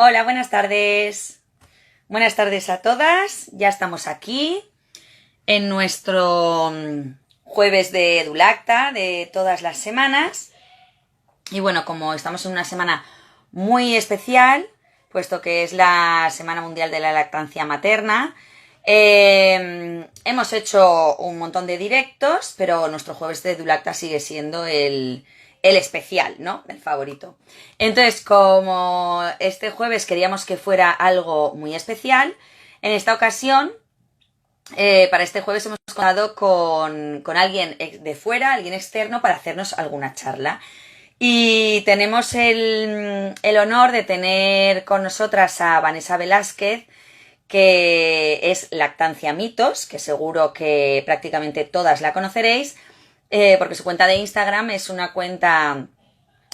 Hola, buenas tardes. Buenas tardes a todas. Ya estamos aquí en nuestro jueves de Edulacta de todas las semanas. Y bueno, como estamos en una semana muy especial, puesto que es la Semana Mundial de la Lactancia Materna, hemos hecho un montón de directos, pero nuestro jueves de Edulacta sigue siendo el especial, ¿no? El favorito. Entonces, como este jueves queríamos que fuera algo muy especial, en esta ocasión, para este jueves hemos contado con alguien de fuera, alguien externo, para hacernos alguna charla. Y tenemos el honor de tener con nosotras a Vanessa Velázquez, que es Lactancia Mitos, que seguro que prácticamente todas la conoceréis, porque su cuenta de Instagram es una cuenta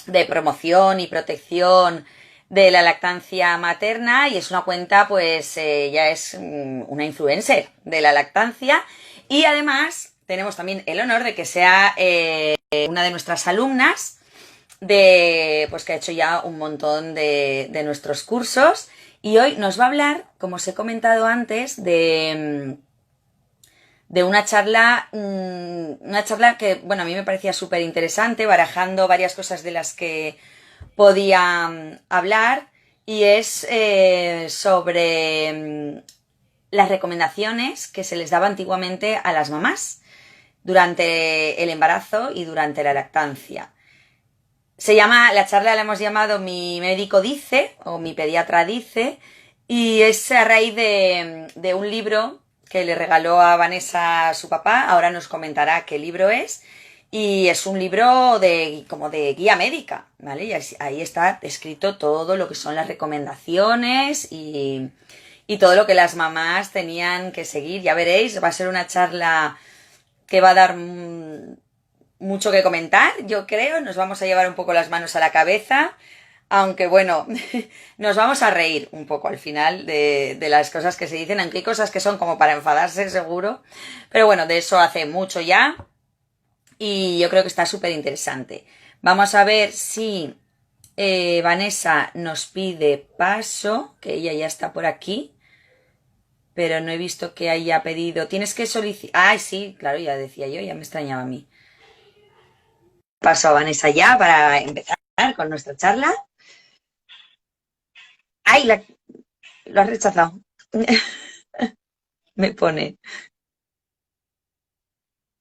de promoción y protección de la lactancia materna y es una cuenta, pues ya es una influencer de la lactancia, y además tenemos también el honor de que sea una de nuestras alumnas pues que ha hecho ya un montón de nuestros cursos, y hoy nos va a hablar, como os he comentado antes, de una charla que, bueno, a mí me parecía súper interesante, barajando varias cosas de las que podía hablar, y es sobre las recomendaciones que se les daba antiguamente a las mamás durante el embarazo y durante la lactancia. La charla la hemos llamado Mi médico dice, o Mi pediatra dice, y es a raíz de un libro que le regaló a Vanessa su papá. Ahora nos comentará qué libro es, y es un libro como de guía médica, ¿vale? Y ahí está escrito todo lo que son las recomendaciones y todo lo que las mamás tenían que seguir. Ya veréis, va a ser una charla que va a dar mucho que comentar, yo creo. Nos vamos a llevar un poco las manos a la cabeza, aunque bueno, nos vamos a reír un poco al final de las cosas que se dicen, aunque hay cosas que son como para enfadarse seguro, pero bueno, de eso hace mucho ya y yo creo que está súper interesante. Vamos a ver si Vanessa nos pide paso, que ella ya está por aquí, pero no he visto que haya pedido. Tienes que solicitar... Ay, sí, claro, ya decía yo, ya me extrañaba a mí. Paso a Vanessa ya para empezar con nuestra charla. ¡Ay! Lo has rechazado. Me pone.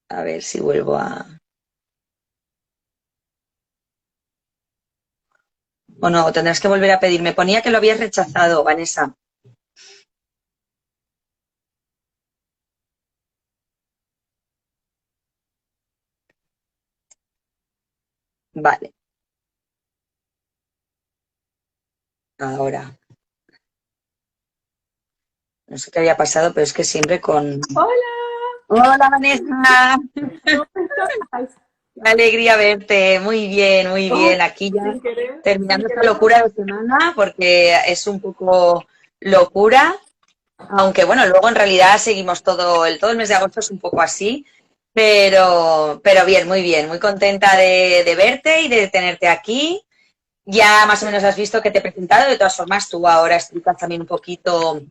A ver si vuelvo a... O no, tendrás que volver a pedir. Me ponía que lo habías rechazado, Vanessa. Vale, ahora. No sé qué había pasado, pero es que siempre con... Hola, Hola, Vanessa. ¿cómo estás? Qué alegría verte. Muy bien, muy Oh, bien. Aquí ya sin querer, sin terminando esta querer. locura de semana, porque es un poco locura. Aunque bueno, luego en realidad seguimos todo el mes de agosto es un poco así, pero bien, muy bien, muy contenta de verte y de tenerte aquí. Ya más o menos has visto que te he presentado. De todas formas, tú ahora explicas también un poquito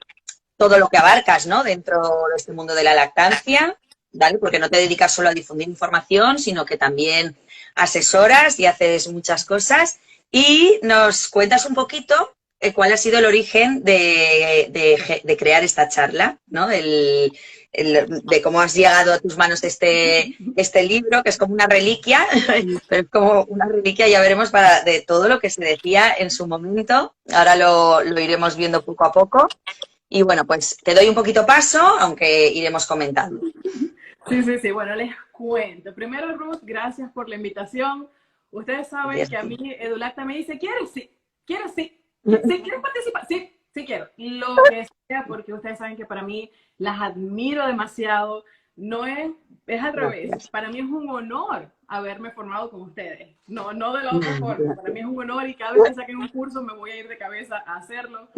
todo lo que abarcas, ¿no? Dentro de este mundo de la lactancia, ¿vale? Porque no te dedicas solo a difundir información, sino que también asesoras y haces muchas cosas. Y nos cuentas un poquito cuál ha sido el origen de crear esta charla, ¿no? De cómo has llegado a tus manos este libro, que es como una reliquia, pero es como una reliquia, ya veremos, de todo lo que se decía en su momento. Ahora lo iremos viendo poco a poco. Y bueno, pues te doy un poquito paso, aunque iremos comentando. Sí, sí, sí, bueno, les cuento. Primero, Ruth, gracias por la invitación. Ustedes saben que a mí Edulacta me dice, quiero, sí, sí, quiero participar, sí, sí quiero. Lo que sea, porque ustedes saben que para mí las admiro demasiado. No es, es al revés. Gracias. Para mí es un honor haberme formado con ustedes. No, no de la otra forma. Para mí es un honor y cada vez que saquen un curso me voy a ir de cabeza a hacerlo.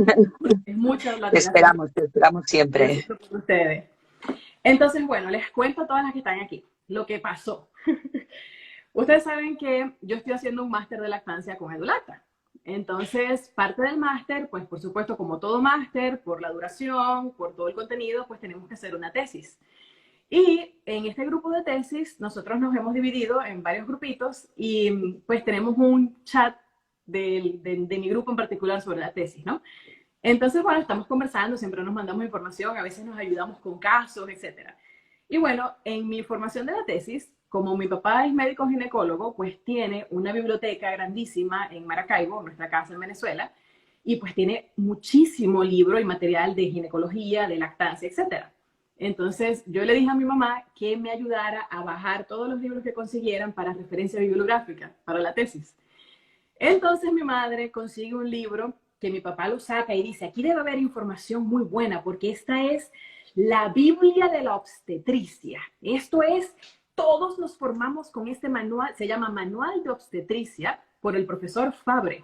Es mucha la admiración Te esperamos que siempre. siento por ustedes. Entonces, bueno, les cuento a todas las que están aquí lo que pasó. Ustedes saben que yo estoy haciendo un máster de lactancia con Edulacta. Entonces, parte del máster, pues por supuesto, como todo máster, por la duración, por todo el contenido, pues tenemos que hacer una tesis. Y en este grupo de tesis, nosotros nos hemos dividido en varios grupitos y pues tenemos un chat de mi grupo en particular sobre la tesis, ¿no? Entonces, bueno, estamos conversando, siempre nos mandamos información, a veces nos ayudamos con casos, etcétera. Y bueno, en mi formación de la tesis, como mi papá es médico ginecólogo, pues tiene una biblioteca grandísima en Maracaibo, nuestra casa en Venezuela, y pues tiene muchísimo libro y material de ginecología, de lactancia, etcétera. Entonces yo le dije a mi mamá que me ayudara a bajar todos los libros que consiguieran para referencia bibliográfica, para la tesis. Entonces mi madre consigue un libro que mi papá lo saca y dice, aquí debe haber información muy buena porque esta es la Biblia de la obstetricia. Esto es, todos nos formamos con este manual, se llama Manual de Obstetricia por el profesor Fabre.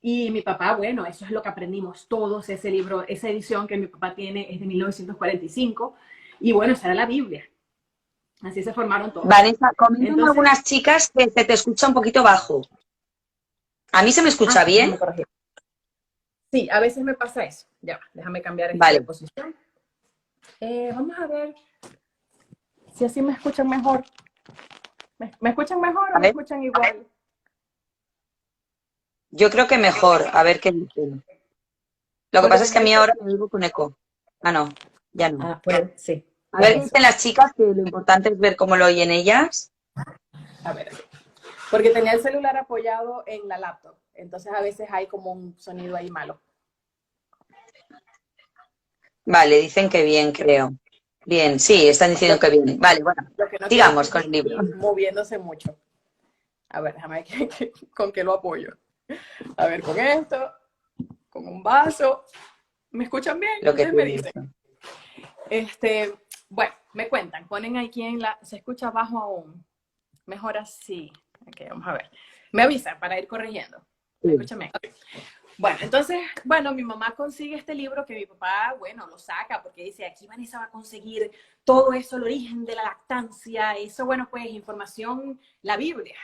Y mi papá, bueno, eso es lo que aprendimos todos, ese libro, esa edición que mi papá tiene es de 1945, y bueno, esa era la Biblia. Así se formaron todos. Vanessa, comentan Entonces, algunas chicas que se te escucha un poquito bajo. ¿A mí se me escucha bien? Sí, a veces me pasa eso. Ya, déjame cambiar esta Vale. posición. Vamos a ver si así me escuchan mejor. ¿Me escuchan mejor o me escuchan igual? Yo creo que mejor, a ver qué dicen. Lo que pasa es que a mí ahora me digo con eco. Ah, no, ya no. Ah, pues sí. A ver qué dicen las chicas, que lo importante es ver cómo lo oyen ellas. A ver, porque tenía el celular apoyado en la laptop, entonces a veces hay como un sonido ahí malo. Vale, dicen que bien, creo. Bien, sí, están diciendo que bien. Vale, bueno, No sigamos con el libro. moviéndose mucho. A ver, déjame ver con qué lo apoyo. A ver, con esto, con un vaso. ¿Me escuchan bien? Lo que Ustedes me dicen. Bueno, me cuentan, ponen aquí se escucha bajo aún. Mejor así. Ok, vamos a ver. Me avisan para ir corrigiendo. ¿Me escuchan bien? Okay. Bueno, entonces, bueno, mi mamá consigue este libro que mi papá, bueno, lo saca porque dice, aquí Vanessa va a conseguir todo eso, el origen de la lactancia, eso, bueno, pues información, la Biblia.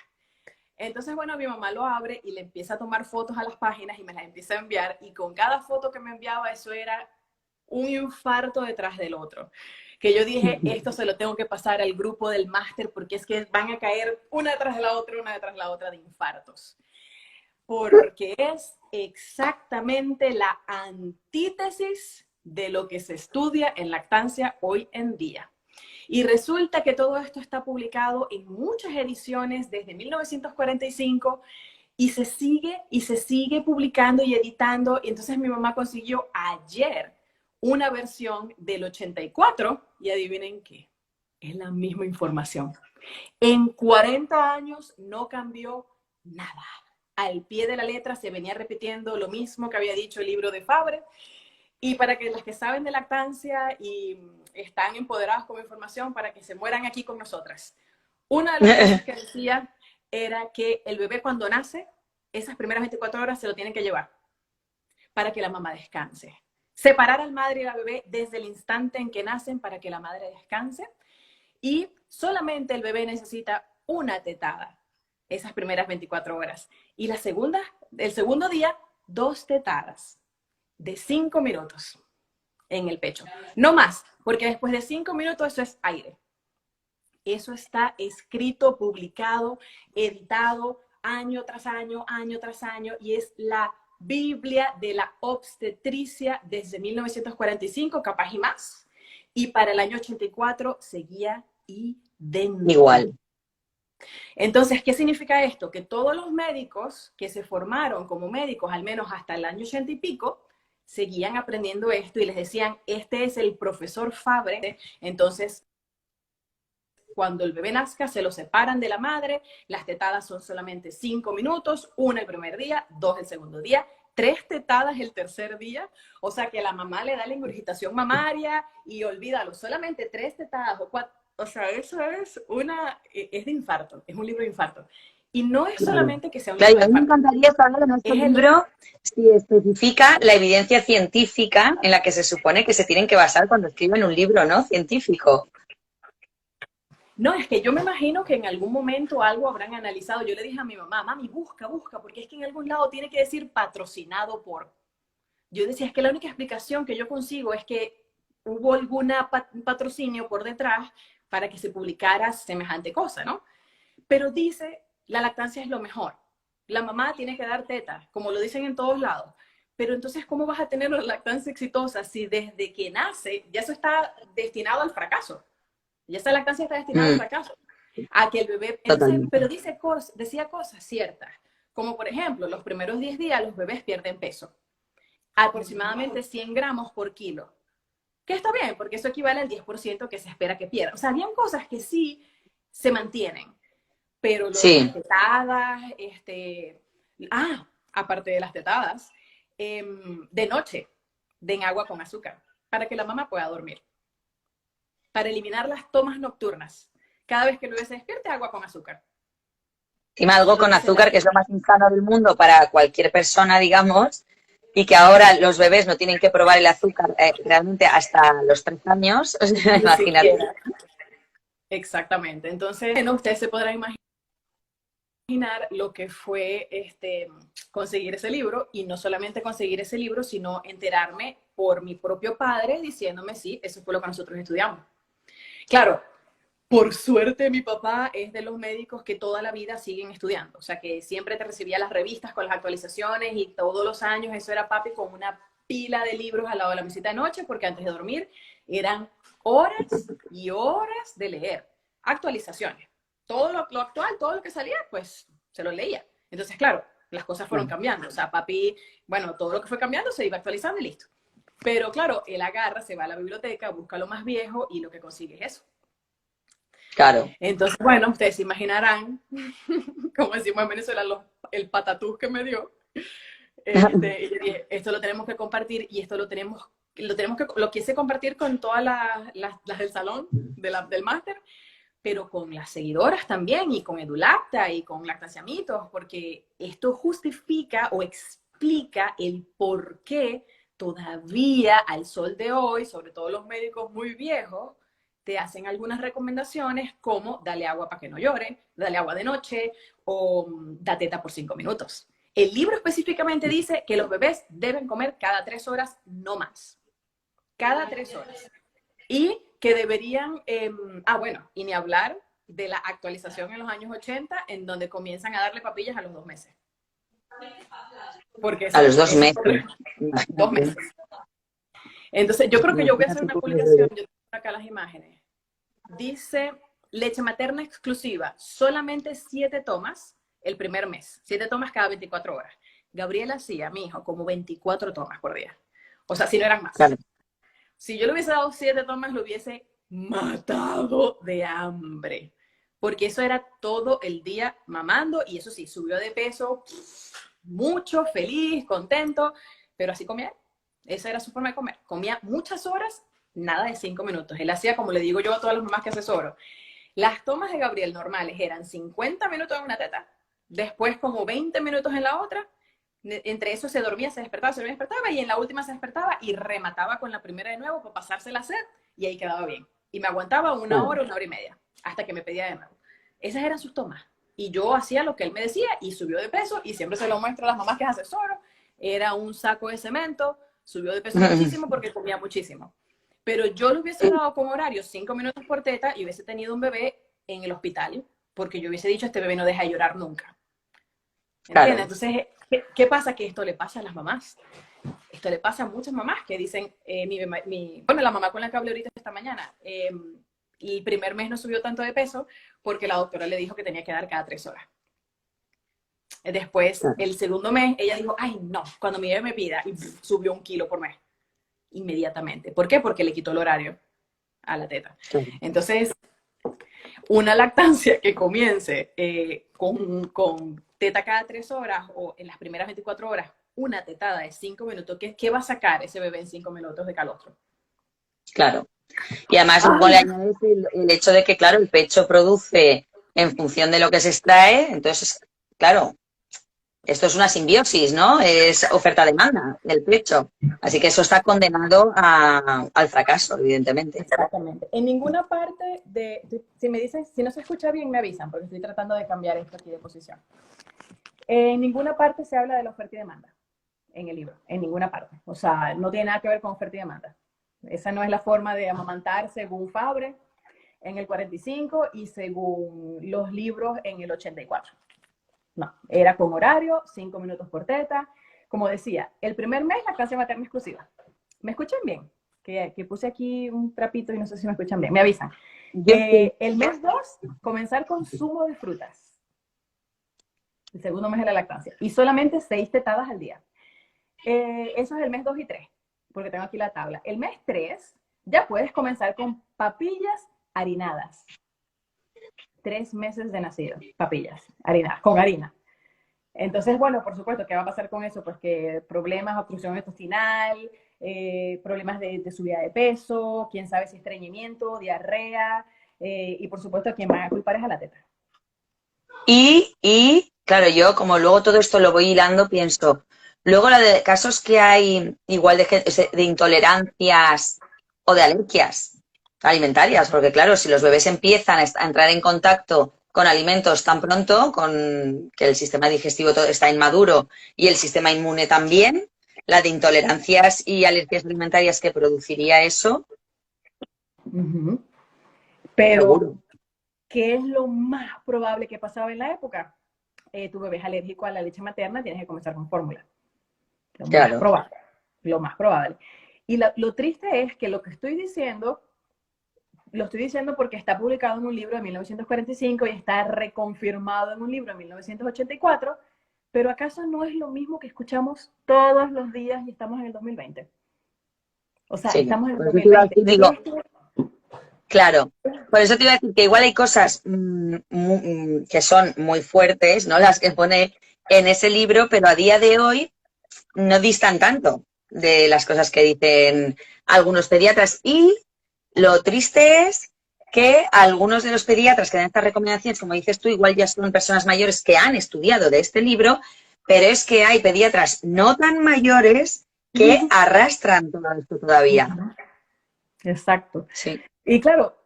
Entonces, bueno, mi mamá lo abre y le empieza a tomar fotos a las páginas y me las empieza a enviar y con cada foto que me enviaba eso era un infarto detrás del otro. Que yo dije, esto se lo tengo que pasar al grupo del máster porque es que van a caer una detrás de la otra de infartos. Porque es exactamente la antítesis de lo que se estudia en lactancia hoy en día. Y resulta que todo esto está publicado en muchas ediciones desde 1945 y se sigue publicando y editando. Y entonces mi mamá consiguió ayer una versión del 84 y adivinen qué, es la misma información. En 40 años no cambió nada. Al pie de la letra se venía repitiendo lo mismo que había dicho el libro de Fabre. Y para que los que saben de lactancia y están empoderados con información, para que se mueran aquí con nosotras. Una de las cosas que decía era que el bebé cuando nace, esas primeras 24 horas se lo tienen que llevar para que la mamá descanse. Separar al madre y al bebé desde el instante en que nacen para que la madre descanse. Y solamente el bebé necesita una tetada esas primeras 24 horas. Y el segundo día, 2 tetadas de 5 minutos en el pecho. No más, porque después de 5 minutos eso es aire. Eso está escrito, publicado, editado, año tras año, y es la Biblia de la obstetricia desde 1945, capaz y más. Y para el año 84 seguía idéntico. Igual. Entonces, ¿qué significa esto? Que todos los médicos que se formaron como médicos, al menos hasta el año 80 y pico, seguían aprendiendo esto y les decían, este es el profesor Fabre. Entonces, cuando el bebé nazca, se lo separan de la madre, las tetadas son solamente 5 minutos, 1 el primer día, 2 el segundo día, 3 tetadas el tercer día, o sea que la mamá le da la ingurgitación mamaria y olvídalo, solamente 3 tetadas o 4, o sea, eso es de infarto, es un libro de infarto. Y no es solamente que sea un libro de infarto. A mí me encantaría saber en este libro si especifica la evidencia científica en la que se supone que se tienen que basar cuando escriben un libro, ¿no? Científico. No, es que yo me imagino que en algún momento algo habrán analizado. Yo le dije a mi mamá, mami, busca, porque es que en algún lado tiene que decir patrocinado por. Yo decía, es que la única explicación que yo consigo es que hubo alguna patrocinio por detrás para que se publicara semejante cosa, ¿no? Pero dice, la lactancia es lo mejor. La mamá tiene que dar teta, como lo dicen en todos lados. Pero entonces, ¿cómo vas a tener una lactancia exitosa si desde que nace ya eso está destinado al fracaso? Ya esa lactancia está destinada al fracaso. A que el bebé... Entonces, pero decía cosas ciertas. Como por ejemplo, los primeros 10 días los bebés pierden peso. Aproximadamente 100 gramos por kilo. Que está bien, porque eso equivale al 10% que se espera que pierda. O sea, habían cosas que sí se mantienen. Pero lo de las tetadas, aparte de las tetadas, de noche den agua con azúcar para que la mamá pueda dormir. Para eliminar las tomas nocturnas. Cada vez que el bebé se despierte, agua con azúcar. Encima algo con azúcar, que es lo más insano del mundo para cualquier persona, digamos, y que ahora los bebés no tienen que probar el azúcar realmente hasta los 3 años. O sea, imagínate. Exactamente. Entonces, bueno, ustedes se podrán imaginar lo que fue conseguir ese libro, y no solamente conseguir ese libro, sino enterarme por mi propio padre diciéndome, sí, eso fue lo que nosotros estudiamos. Claro, por suerte mi papá es de los médicos que toda la vida siguen estudiando, o sea que siempre te recibía las revistas con las actualizaciones y todos los años eso era papi con una pila de libros al lado de la mesita de noche, porque antes de dormir eran horas y horas de leer, actualizaciones. Todo lo actual, todo lo que salía, pues se lo leía. Entonces, claro, las cosas fueron cambiando. O sea, papi, bueno, todo lo que fue cambiando se iba actualizando y listo. Pero claro, él agarra, se va a la biblioteca, busca lo más viejo y lo que consigue es eso. Claro. Entonces, bueno, ustedes se imaginarán, como decimos en Venezuela, el patatús que me dio. Y yo dije, esto lo tenemos que compartir y esto lo quise compartir con todas las del salón, del máster, pero con las seguidoras también, y con Edulacta, y con Lactancia Mitos, porque esto justifica o explica el por qué todavía al sol de hoy, sobre todo los médicos muy viejos, te hacen algunas recomendaciones como dale agua para que no llore, dale agua de noche, o da teta por 5 minutos. El libro específicamente dice que los bebés deben comer cada 3 horas, no más. Cada 3 horas. Y que deberían, bueno, y ni hablar de la actualización en los años 80, en donde comienzan a darle papillas a los 2 meses. Porque a los 2 meses. 2 meses. Entonces, yo creo que yo voy a hacer una publicación, yo tengo acá las imágenes. Dice, leche materna exclusiva, solamente 7 tomas el primer mes, 7 tomas cada 24 horas. Gabriela hacía, mi hijo, como 24 tomas por día. O sea, si no eran más. Claro. Si yo le hubiese dado 7 tomas, lo hubiese matado de hambre. Porque eso era todo el día mamando, y eso sí, subió de peso mucho, feliz, contento, pero así comía. Esa era su forma de comer. Comía muchas horas, nada de 5 minutos. Él hacía, como le digo yo a todas las mamás que asesoro, las tomas de Gabriel normales eran 50 minutos en una teta, después como 20 minutos en la otra, entre eso se dormía, se despertaba, y en la última se despertaba y remataba con la primera de nuevo para pasarse la sed, y ahí quedaba bien. Y me aguantaba 1 hora, 1 hora y media, hasta que me pedía de nuevo. Esas eran sus tomas. Y yo hacía lo que él me decía, y subió de peso, y siempre se lo muestro a las mamás que asesoro. Era un saco de cemento, subió de peso muchísimo porque comía muchísimo. Pero yo le hubiese dado como horario 5 minutos por teta y hubiese tenido un bebé en el hospital, porque yo hubiese dicho, este bebé no deja de llorar nunca. ¿Entiendes? Claro. Entonces, ¿qué pasa? Que esto le pasa a las mamás. Esto le pasa a muchas mamás que dicen, bueno, la mamá con la que hablé ahorita esta mañana, el primer mes no subió tanto de peso porque la doctora le dijo que tenía que dar cada 3 horas. Después, el segundo mes, ella dijo, ay, no, cuando mi bebé me pida, y subió 1 kilo por mes. Inmediatamente. ¿Por qué? Porque le quitó el horario a la teta. Entonces, una lactancia que comience con teta cada 3 horas, o en las primeras 24 horas, una tetada de 5 minutos, ¿qué va a sacar ese bebé en 5 minutos de calostro? Claro. Y además luego le añades el hecho de que, claro, el pecho produce en función de lo que se extrae, entonces, claro, esto es una simbiosis, ¿no? Es oferta-demanda del pecho. Así que eso está condenado al fracaso, evidentemente. Exactamente. En ninguna parte si me dicen, si no se escucha bien, me avisan, porque estoy tratando de cambiar esto aquí de posición. En ninguna parte se habla de la oferta y demanda en el libro, en ninguna parte. O sea, no tiene nada que ver con oferta y demanda. Esa no es la forma de amamantar según Fabre en el 45 y según los libros en el 84. No, era con horario, 5 minutos por teta. Como decía, el primer mes lactancia materna exclusiva. ¿Me escuchan bien? Que puse aquí un trapito y no sé si me escuchan bien. Me avisan. El mes 2, comenzar consumo de frutas. El segundo mes de la lactancia. Y solamente 6 tetadas al día. Eso es el mes 2 y 3, porque tengo aquí la tabla. El mes 3 ya puedes comenzar con papillas harinadas. 3 meses de nacido, papillas harinadas, con harina. Entonces, bueno, por supuesto, ¿qué va a pasar con eso? Pues que problemas, obstrucción intestinal, problemas de subida de peso, quién sabe si estreñimiento, diarrea, y por supuesto, a quien van a culpar es a la teta. Y claro, yo como luego todo esto lo voy hilando, pienso, luego la de casos que hay igual de intolerancias o de alergias alimentarias, porque claro, si los bebés empiezan a entrar en contacto con alimentos tan pronto, con que el sistema digestivo todo está inmaduro y el sistema inmune también, la de intolerancias y alergias alimentarias que produciría eso. Pero, seguro. ¿qué es lo más probable que pasaba en la época? Tu bebé es alérgico a la leche materna, tienes que comenzar con fórmula. Más probable. Lo más probable. Y lo triste es que lo que estoy diciendo, lo estoy diciendo porque está publicado en un libro de 1945 y está reconfirmado en un libro de 1984, pero ¿acaso no es lo mismo que escuchamos todos los días y estamos en el 2020? O sea, sí, estamos en el 2020. Claro, por eso te iba a decir que igual hay cosas que son muy fuertes, ¿no? Las que pone en ese libro, pero a día de hoy no distan tanto de las cosas que dicen algunos pediatras. Y lo triste es que algunos de los pediatras que dan estas recomendaciones, como dices tú, igual ya son personas mayores que han estudiado de este libro, pero es que hay pediatras no tan mayores que arrastran todo esto todavía. Exacto. Sí. Y claro,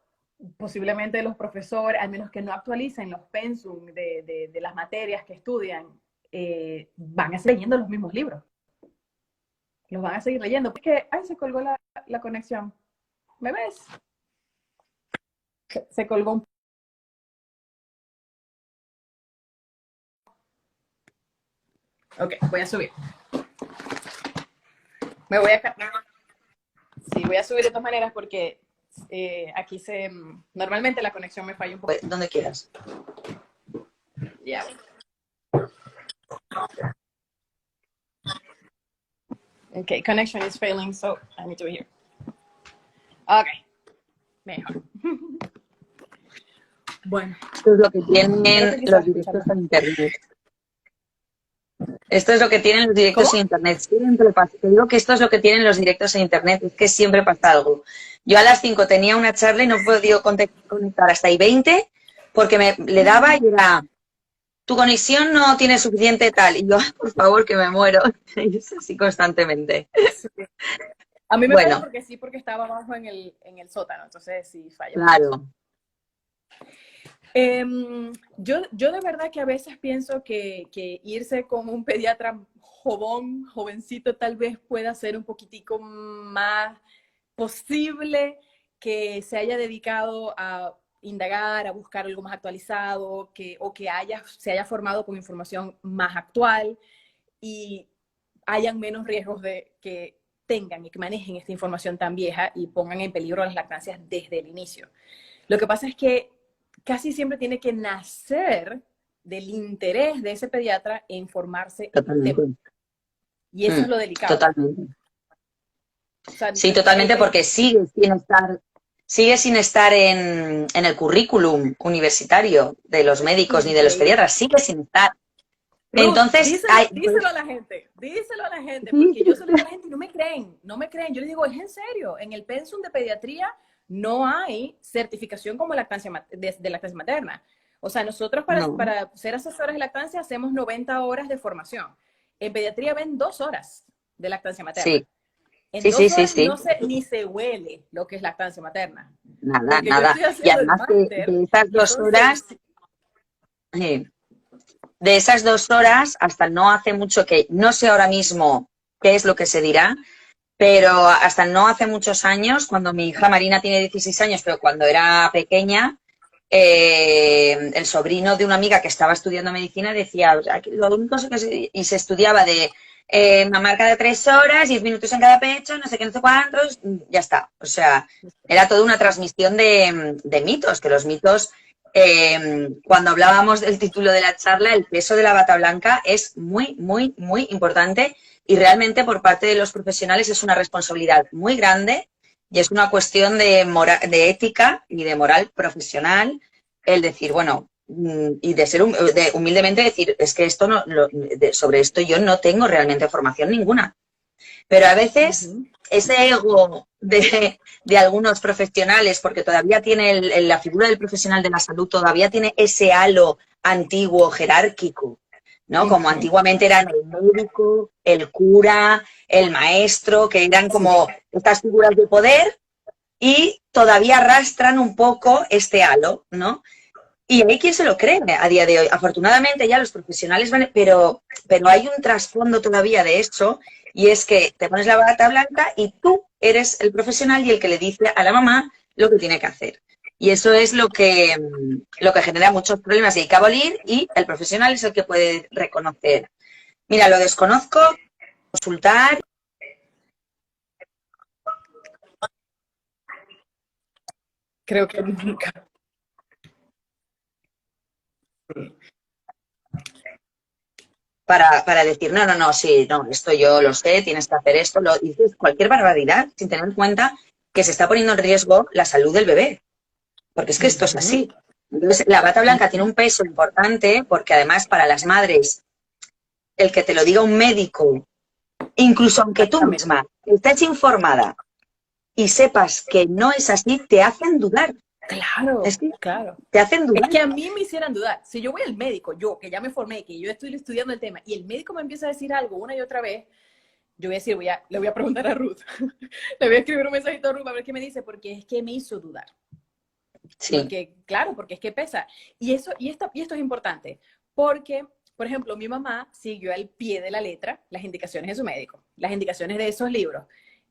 posiblemente los profesores, al menos que no actualicen los pensum de las materias que estudian, van a seguir leyendo los mismos libros. Los van a seguir leyendo. Porque, ay, se colgó la conexión. ¿Me ves? Se colgó un... Ok, voy a subir. Me voy a... Sí, voy a subir de todas maneras porque aquí normalmente la conexión me falla un poco. Donde quieras. Ya. Okay, connection is failing, so I need to be here. Okay, mejor. Bueno. Esto es lo que tienen los directos en internet. Esto es lo que tienen los directos en internet. Siempre pasa. Te digo que esto es lo que tienen los directos en internet, es que siempre pasa algo. Yo a las 5 tenía una charla y no he podido conectar hasta ahí 20 porque le daba y era, tu conexión no tiene suficiente tal. Y yo, por favor, que me muero. Y es así constantemente. Sí. A mí me pasa porque estaba abajo en el sótano, entonces sí falla. Claro. Yo de verdad que a veces pienso que irse con un pediatra jovencito tal vez pueda ser un poquitico más posible, que se haya dedicado a indagar, a buscar algo más actualizado, o que se haya formado con información más actual y hayan menos riesgos de que tengan y que manejen esta información tan vieja y pongan en peligro las lactancias desde el inicio. Lo que pasa es que casi siempre tiene que nacer del interés de ese pediatra en formarse. Totalmente. Y eso es lo delicado. Totalmente. O sea, sí, totalmente, porque sigue sin estar en el currículum universitario de los médicos ni de los pediatras, sigue sin estar. Ruth, entonces, díselo a la gente, porque yo se lo digo a la gente y no me creen. Yo les digo, es en serio, en el pensum de pediatría no hay certificación como de lactancia materna. O sea, nosotros No. para ser asesores de lactancia hacemos 90 horas de formación. En pediatría ven 2 horas de lactancia materna. Sí, En sí, sí, dos sí, horas sí. ni se huele lo que es lactancia materna. Nada, Porque yo nada. estoy Y haciendo el además máster de esas y dos son seis. horas, eh, de esas 2 horas, hasta no hace mucho que, no sé ahora mismo qué es lo que se dirá, pero hasta no hace muchos años, cuando mi hija Marina tiene 16 años, pero cuando era pequeña, el sobrino de una amiga que estaba estudiando medicina decía, o sea, que lo único que y se estudiaba de mamar cada 3 horas, 10 minutos en cada pecho, no sé qué, no sé cuántos, ya está. O sea, era toda una transmisión de mitos, que los mitos, cuando hablábamos del título de la charla, el peso de la bata blanca es muy, muy, muy importante y realmente por parte de los profesionales es una responsabilidad muy grande y es una cuestión de ética y de moral profesional el decir, bueno, y de ser humildemente decir, es que esto sobre esto yo no tengo realmente formación ninguna. Pero a veces Ujú. ese ego de algunos profesionales, porque todavía tiene la figura del profesional de la salud, todavía tiene ese halo antiguo, jerárquico, ¿no? Como Ujú. antiguamente eran el médico, el cura, el maestro, que eran Sí. como estas figuras de poder y todavía arrastran un poco este halo, ¿no? Y hay quien se lo cree a día de hoy. Afortunadamente ya los profesionales van, pero hay un trasfondo todavía de eso y es que te pones la bata blanca y tú eres el profesional y el que le dice a la mamá lo que tiene que hacer. Y eso es lo que genera muchos problemas y hay que abolir y el profesional es el que puede reconocer. Mira, lo desconozco, consultar. Creo que nunca. Para decir, no, no, no, sí, no, esto yo lo sé, tienes que hacer esto, dices cualquier barbaridad sin tener en cuenta que se está poniendo en riesgo la salud del bebé, porque es que esto es Ujú. así. Entonces, la bata blanca tiene un peso importante porque además para las madres, el que te lo diga un médico, incluso aunque tú Exactamente. misma estés informada y sepas que no es así, te hacen dudar. Es Claro, que claro. te hacen Es dudar. que a mí me hicieran dudar. Si yo voy al médico, yo que ya me formé, que yo estoy estudiando el tema, y el médico me empieza a decir algo una y otra vez, yo voy a decir, le voy a preguntar a Ruth. Le voy a escribir un mensajito a Ruth a ver qué me dice, porque es que me hizo dudar. Sí, Porque, claro, porque es que pesa. Y esto es importante, porque, por ejemplo, mi mamá siguió al pie de la letra las indicaciones de su médico, las indicaciones de esos libros.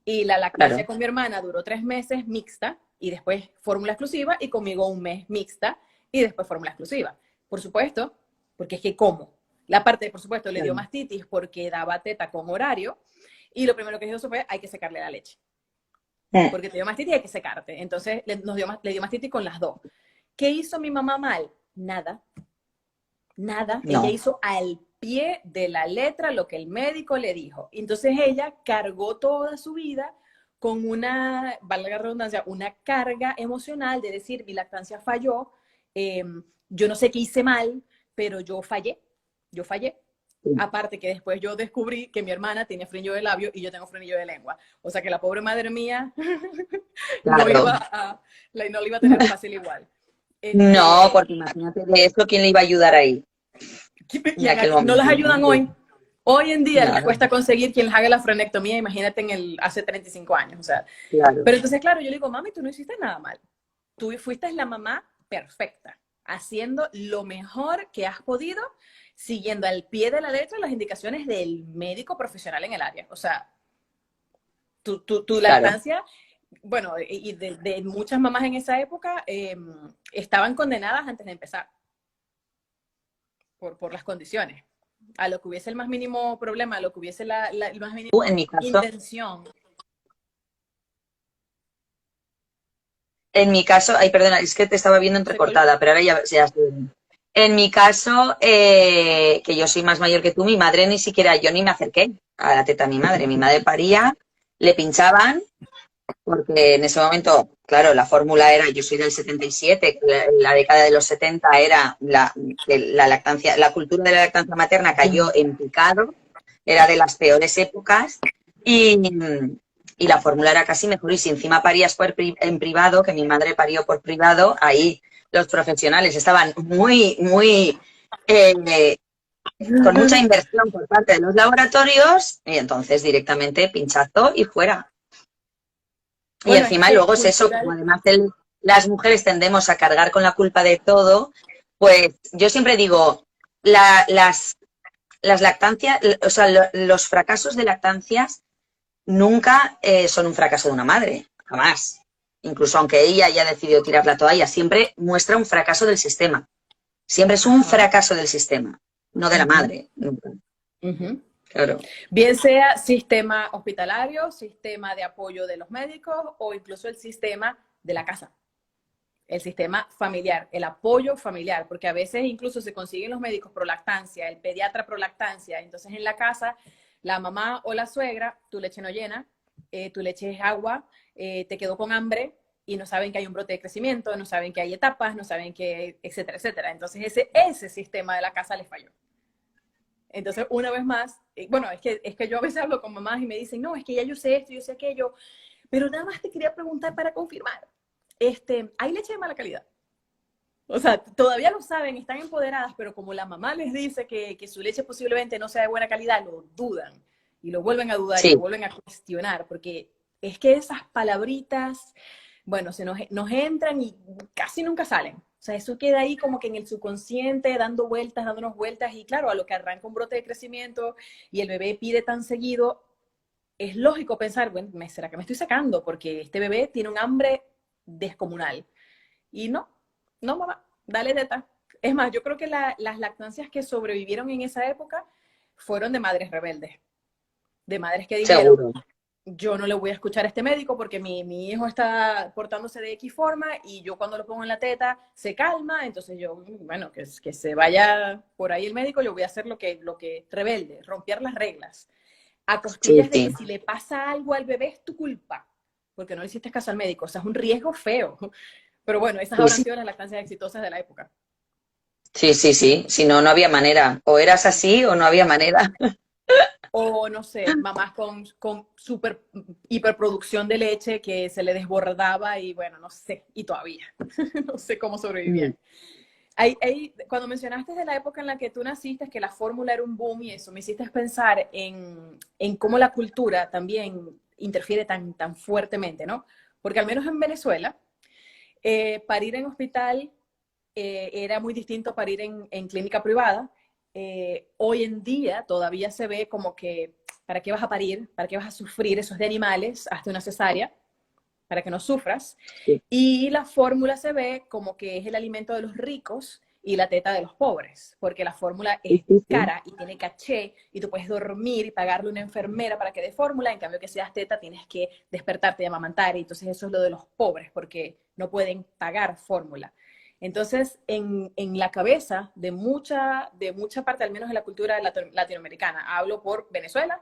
Y la lactancia claro, con mi hermana duró 3 meses mixta y después fórmula exclusiva y conmigo un mes mixta y después fórmula exclusiva. Por supuesto, porque es que como. La parte, por supuesto, le dio claro. mastitis porque daba teta con horario y lo primero que dijo fue hay que secarle la leche porque te dio mastitis y hay que secarte. Entonces le dio mastitis con las dos. ¿Qué hizo mi mamá mal? Nada, nada. Ella No, hizo al pie de la letra lo que el médico le dijo. Entonces ella cargó toda su vida con una, valga la redundancia, una carga emocional de decir, mi lactancia falló, eh, yo no sé qué hice mal, pero yo fallé. sí, Aparte que después yo descubrí que mi hermana tiene frenillo de labio y yo tengo frenillo de lengua. O sea que la pobre madre mía no claro. no le iba a tener fácil igual. No, Este, porque imagínate de esto, ¿quién le iba a ayudar ahí en aquel no las momento? ayudan hoy. Hoy en día les Nada, cuesta conseguir quien les haga la frenectomía, imagínate hace 35 años. O sea, claro. pero entonces, claro, yo le digo, mami, tú no hiciste nada mal. Tú fuiste la mamá perfecta, haciendo lo mejor que has podido, siguiendo al pie de la letra las indicaciones del médico profesional en el área. O sea, tu Claro, lactancia, bueno, y de muchas mamás en esa época estaban condenadas antes de empezar por las condiciones. A lo que hubiese el más mínimo problema, a lo que hubiese el más mínimo en mi caso, intención. ay, perdona, es que te estaba viendo Se corta. entrecortada, pero ahora ya estoy bien. En mi caso, que yo soy más mayor que tú, mi madre ni siquiera, yo ni me acerqué a la teta de mi madre. Mi madre paría, le pinchaban, porque en ese momento, claro, la fórmula era, yo soy del 77, la década de los 70 era la lactancia, la cultura de la lactancia materna cayó en picado, era de las peores épocas y, y la fórmula era casi mejor. Y si encima parías en privado, que mi madre parió por privado, ahí los profesionales estaban muy con mucha inversión por parte de los laboratorios y entonces directamente pinchazo y fuera. Y Bueno, es encima que luego es eso, como además las mujeres tendemos a cargar con la culpa de todo, pues yo siempre digo, las lactancias, o sea, los fracasos de lactancias nunca son un fracaso de una madre, jamás. Incluso aunque ella haya decidido tirar la toalla, siempre muestra un fracaso del sistema. Siempre es un fracaso del sistema, no de la madre, nunca. Claro. Bien sea sistema hospitalario, sistema de apoyo de los médicos o incluso el sistema de la casa, el sistema familiar, el apoyo familiar, porque a veces incluso se consiguen los médicos pro lactancia, el pediatra pro lactancia, entonces en la casa la mamá o la suegra, tu leche no llena, tu leche es agua, te quedó con hambre y no saben que hay un brote de crecimiento, no saben que hay etapas, no saben que, etcétera, etcétera. Entonces ese sistema de la casa les falló. Entonces, una vez más, bueno, es que yo a veces hablo con mamás y me dicen, no, es que ya yo sé esto, yo sé aquello, pero nada más te quería preguntar para confirmar, ¿hay leche de mala calidad? O sea, todavía lo saben, están empoderadas, pero como la mamá les dice que su leche posiblemente no sea de buena calidad, lo dudan y lo vuelven a dudar y lo vuelven a cuestionar, porque es que esas palabritas, bueno, nos entran y casi nunca salen. O sea, eso queda ahí como que en el subconsciente, dándonos vueltas, y claro, a lo que arranca un brote de crecimiento y el bebé pide tan seguido, es lógico pensar, bueno, ¿será que me estoy sacando? Porque este bebé tiene un hambre descomunal. Y no, mamá, dale teta. Es más, yo creo que las lactancias que sobrevivieron en esa época fueron de madres rebeldes, de madres que dijeron, seguro, yo no le voy a escuchar a este médico porque mi hijo está portándose de X forma y yo cuando lo pongo en la teta se calma, entonces yo, bueno, que se vaya por ahí el médico, yo voy a hacer lo que rebelde, romper las reglas. A costillas de que si le pasa algo al bebé es tu culpa, porque no le hiciste caso al médico, o sea, es un riesgo feo. Pero bueno, esas habrán sido las lactancias exitosas de la época. Sí, si no, no había manera. O eras así o no había manera. O no sé, mamás con super hiperproducción de leche que se le desbordaba y bueno, no sé, y todavía, no sé cómo sobrevivían. Cuando mencionaste de la época en la que tú naciste, que la fórmula era un boom y eso, me hiciste pensar en cómo la cultura también interfiere tan fuertemente, ¿no? Porque al menos en Venezuela, parir en hospital era muy distinto a parir en clínica privada. Hoy en día todavía se ve como que, ¿para qué vas a parir? ¿Para qué vas a sufrir? Eso es de animales, hazte una cesárea, para que no sufras. Sí. Y la fórmula se ve como que es el alimento de los ricos y la teta de los pobres, porque la fórmula es cara y tiene caché, y tú puedes dormir y pagarle a una enfermera para que dé fórmula, en cambio que seas teta tienes que despertarte y amamantar, y entonces eso es lo de los pobres, porque no pueden pagar fórmula. Entonces, en la cabeza de mucha parte, al menos en la cultura latinoamericana, hablo por Venezuela,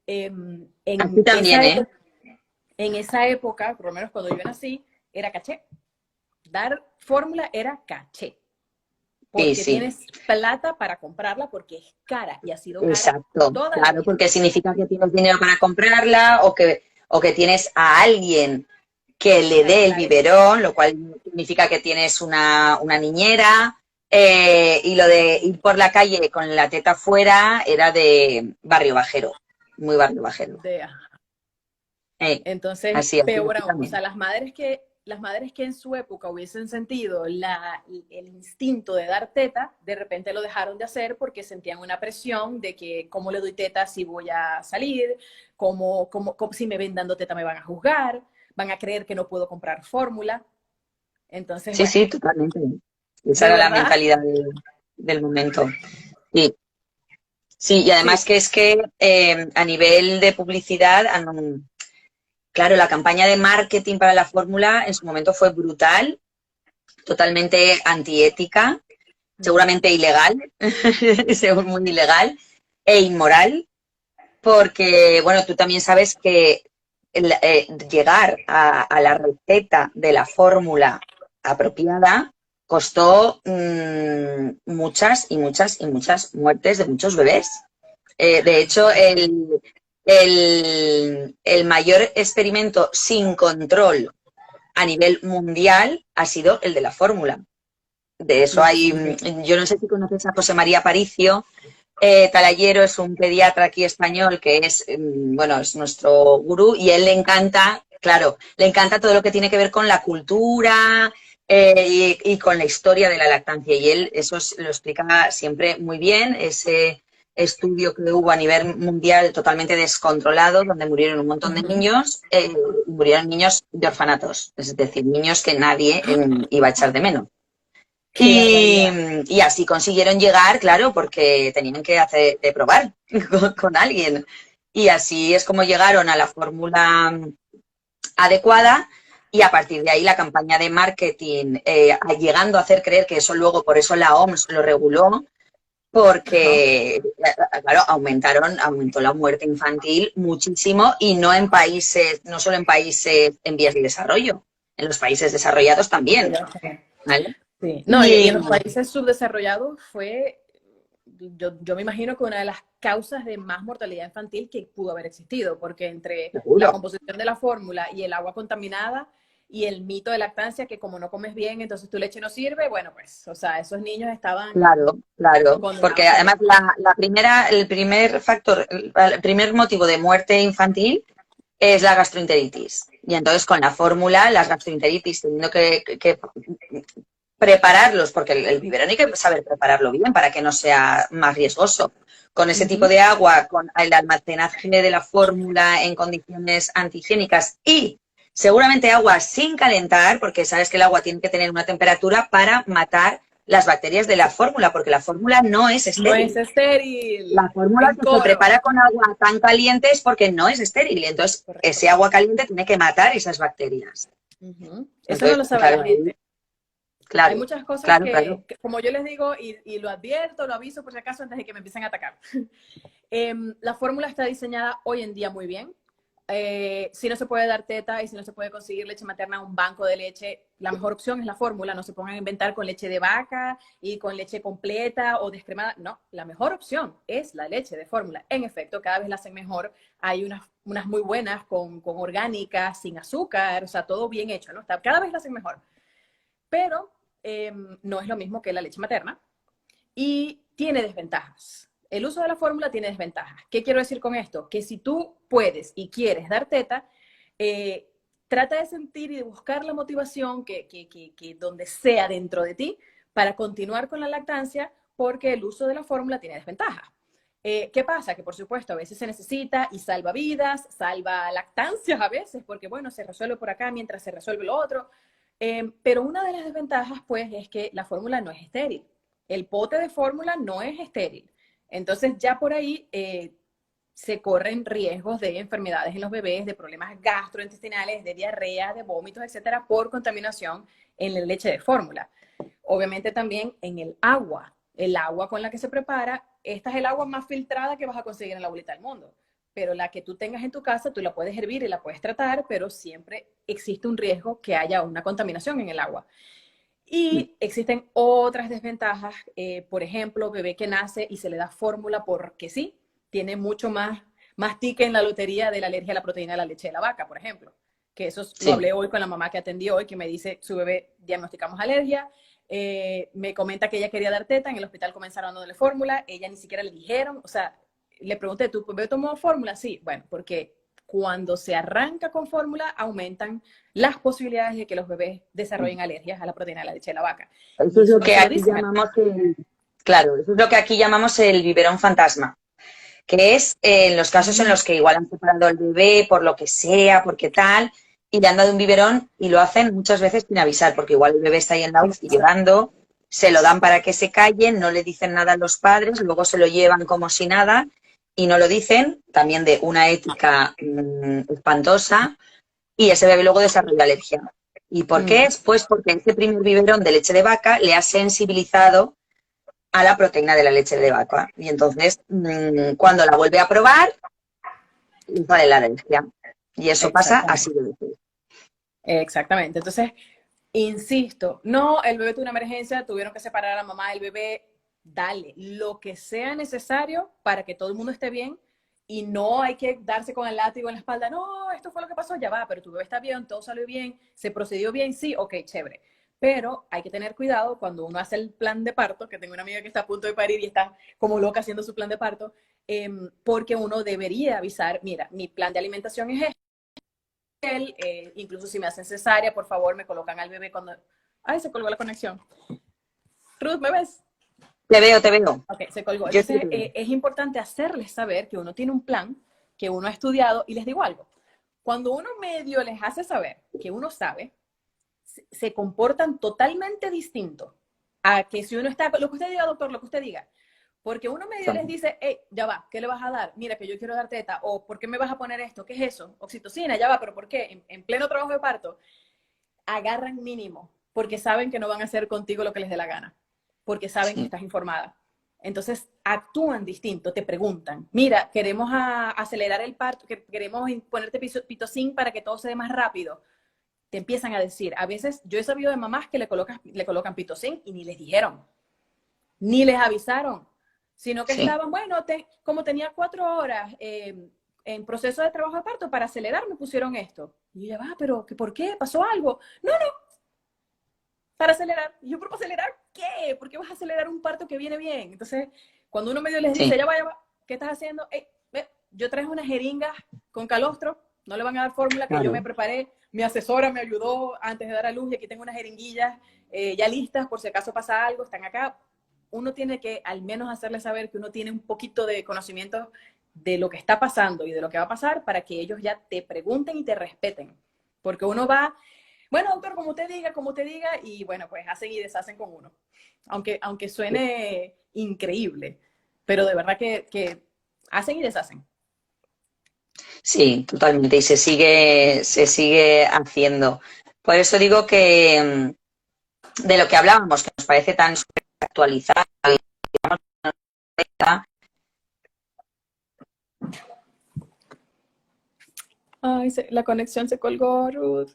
Aquí también, en esa época, por lo menos cuando yo nací, era caché. Dar fórmula era caché. Porque tienes plata para comprarla porque es cara y ha sido cara. Exacto, claro, porque significa que tienes dinero para comprarla o que tienes a alguien que le dé el biberón, lo cual significa que tienes una niñera, y lo de ir por la calle con la teta fuera era de barrio bajero, muy barrio bajero. Entonces, así, peor aún, o sea, las madres que en su época hubiesen sentido el instinto de dar teta, de repente lo dejaron de hacer porque sentían una presión de que cómo le doy teta si voy a salir, cómo si me ven dando teta me van a juzgar, van a creer que no puedo comprar fórmula. Entonces, sí, totalmente. Esa era la mentalidad del momento. Sí. Sí, y además que es que a nivel de publicidad, claro, la campaña de marketing para la fórmula en su momento fue brutal, totalmente antiética, seguramente ilegal, muy ilegal e inmoral, porque, bueno, tú también sabes que llegar a la receta de la fórmula apropiada costó muchas muertes de muchos bebés. De hecho, el mayor experimento sin control a nivel mundial ha sido el de la fórmula. De eso hay, yo no sé si conoces a José María Aparicio. Talayero es un pediatra aquí español que es, bueno, es nuestro gurú y él le encanta, claro, le encanta todo lo que tiene que ver con la cultura y con la historia de la lactancia. Y él lo explica siempre muy bien, ese estudio que hubo a nivel mundial totalmente descontrolado, donde murieron un montón de niños, murieron niños de orfanatos, es decir, niños que nadie iba a echar de menos. Qué barbaridad. Y así consiguieron llegar, claro, porque tenían que hacer de probar con alguien. Y así es como llegaron a la fórmula adecuada y a partir de ahí la campaña de marketing, llegando a hacer creer que eso luego, por eso la OMS lo reguló, Ajá. porque, claro, aumentó la muerte infantil muchísimo y no en países, no solo en países en vías de desarrollo, en los países desarrollados Sí, también, ya sé. ¿vale? Sí. No, y Y, en los países subdesarrollados fue, yo me imagino que una de las causas de más mortalidad infantil que pudo haber existido, porque entre la seguro. composición de la fórmula y el agua contaminada y el mito de lactancia, que como no comes bien, entonces tu leche no sirve, bueno, pues, o sea, esos niños estaban Claro, claro, porque condenados además también. el primer factor, el primer motivo de muerte infantil es la gastroenteritis. Y entonces con la fórmula, las gastroenteritis, teniendo que prepararlos, porque el biberón hay que saber prepararlo bien para que no sea más riesgoso. Con ese tipo Ujú. de agua, con el almacenaje de la fórmula en condiciones antihigiénicas y seguramente agua sin calentar, porque sabes que el agua tiene que tener una temperatura para matar las bacterias de la fórmula, porque la fórmula no es No es estéril. estéril, La fórmula en que se coro. prepara con agua tan caliente es porque no es estéril. Y entonces, Correcto. ese agua caliente tiene que matar esas bacterias. Ujú. Eso no Entonces, lo sabe la claro, ahí, gente. Hay claro, muchas cosas claro, claro. como yo les digo, y lo advierto, lo aviso por si acaso antes de que me empiecen a atacar. La fórmula está diseñada hoy en día muy bien. Si no se puede dar teta y si no se puede conseguir leche materna en un banco de leche, la mejor opción es la fórmula. No se pongan a inventar con leche de vaca y con leche completa o descremada. No, la mejor opción es la leche de fórmula. En efecto, cada vez la hacen mejor. Hay unas muy buenas con orgánicas, sin azúcar, o sea, todo bien hecho, ¿no? Cada vez la hacen mejor. Pero no es lo mismo que la leche materna y tiene desventajas. El uso de la fórmula tiene desventajas. ¿Qué quiero decir con esto? Que si tú puedes y quieres dar teta, eh, trata de sentir y de buscar la motivación que donde sea dentro de ti para continuar con la lactancia, porque el uso de la fórmula tiene desventajas. ¿Qué pasa? Que por supuesto a veces se necesita y salva vidas, salva lactancias a veces, porque bueno, se resuelve por acá mientras se resuelve lo otro. Pero una de las desventajas pues es que la fórmula no es estéril. El pote de fórmula no es estéril. Entonces ya por ahí se corren riesgos de enfermedades en los bebés, de problemas gastrointestinales, de diarrea, de vómitos, etcétera, por contaminación en la leche de fórmula. Obviamente también en el agua con la que se prepara, esta es el agua más filtrada que vas a conseguir en la bolita del mundo. Pero la que tú tengas en tu casa, tú la puedes hervir y la puedes tratar, pero siempre existe un riesgo que haya una contaminación en el agua. Y existen otras desventajas, por ejemplo, bebé que nace y se le da fórmula porque sí, tiene mucho más ticket en la lotería de la alergia a la proteína de la leche de la vaca, por ejemplo. Que eso lo Sí. hablé hoy con la mamá que atendió hoy, que me dice, su bebé diagnosticamos alergia, me comenta que ella quería dar teta, en el hospital comenzaron dándole fórmula, ella ni siquiera le dijeron, o sea, le pregunté, ¿tu bebé tomó fórmula? Sí, bueno, porque cuando se arranca con fórmula aumentan las posibilidades de que los bebés desarrollen alergias a la proteína de la leche de la vaca. Eso Y es eso lo no que se lo aquí dicen. llamamos claro, eso es lo que aquí llamamos el biberón fantasma, que es en los casos en los que igual han separado al bebé por lo que sea, porque tal, y le han dado un biberón y lo hacen muchas veces sin avisar, porque igual el bebé está ahí en la UCI llorando, se lo dan para que se callen, no le dicen nada a los padres, luego se lo llevan como si nada y no lo dicen, también de una ética espantosa, y ese bebé luego desarrolla alergia. ¿Y por qué es? Pues porque ese primer biberón de leche de vaca le ha sensibilizado a la proteína de la leche de vaca. Y entonces, cuando la vuelve a probar, le sale la alergia. Y eso pasa así Exactamente. de veces. Exactamente. Entonces, insisto, no, el bebé tuvo una emergencia, tuvieron que separar a la mamá del bebé, dale lo que sea necesario para que todo el mundo esté bien y no hay que darse con el látigo en la espalda, no, esto fue lo que pasó, ya va, pero tu bebé está bien, todo salió bien, se procedió bien, sí, ok, chévere. Pero hay que tener cuidado cuando uno hace el plan de parto, que tengo una amiga que está a punto de parir y está como loca haciendo su plan de parto, porque uno debería avisar, mira, mi plan de alimentación es este, incluso si me hacen cesárea, por favor, me colocan al bebé cuando... Ay, se colgó la conexión. Ruth, ¿me ves? Te veo, te veo. Ok, se colgó. Yo sí Entonces, te veo. es importante hacerles saber que uno tiene un plan, que uno ha estudiado, y les digo algo, cuando uno medio les hace saber que uno sabe, se comportan totalmente distinto a que si uno está, lo que usted diga, doctor, lo que usted diga, porque uno medio les dice, hey, ya va, ¿qué le vas a dar? Mira, que yo quiero dar teta, o ¿por qué me vas a poner esto? ¿Qué es eso? Oxitocina, ya va, pero ¿por qué? En pleno trabajo de parto, agarran mínimo, porque saben que no van a hacer contigo lo que les dé la gana, porque saben que Sí. estás informada. Entonces actúan distinto, te preguntan, mira, queremos acelerar el parto, queremos ponerte pitocin para que todo se dé más rápido. Te empiezan a decir, a veces yo he sabido de mamás que le colocan pitocin y ni les dijeron, ni les avisaron, sino que Sí. estaban, bueno, como tenía 4 horas en proceso de trabajo de parto, para acelerar me pusieron esto. Y yo ya va, pero ¿por qué? ¿Pasó algo? No, para acelerar. Y yo, ¿por acelerar qué? ¿Por qué vas a acelerar un parto que viene bien? Entonces, cuando uno medio les dice, Sí. ya va, ¿qué estás haciendo? Yo traje unas jeringas con calostro, no le van a dar fórmula, que yo me Claro. preparé, mi asesora me ayudó antes de dar a luz y aquí tengo unas jeringuillas ya listas por si acaso pasa algo, están acá. Uno tiene que al menos hacerles saber que uno tiene un poquito de conocimiento de lo que está pasando y de lo que va a pasar para que ellos ya te pregunten y te respeten. Porque uno va, bueno, doctor, como te diga, y bueno, pues hacen y deshacen con uno. Aunque suene increíble, pero de verdad que hacen y deshacen. Sí, totalmente. Y se sigue haciendo. Por eso digo que de lo que hablábamos, que nos parece tan actualizado, Ay, la conexión se colgó, Ruth.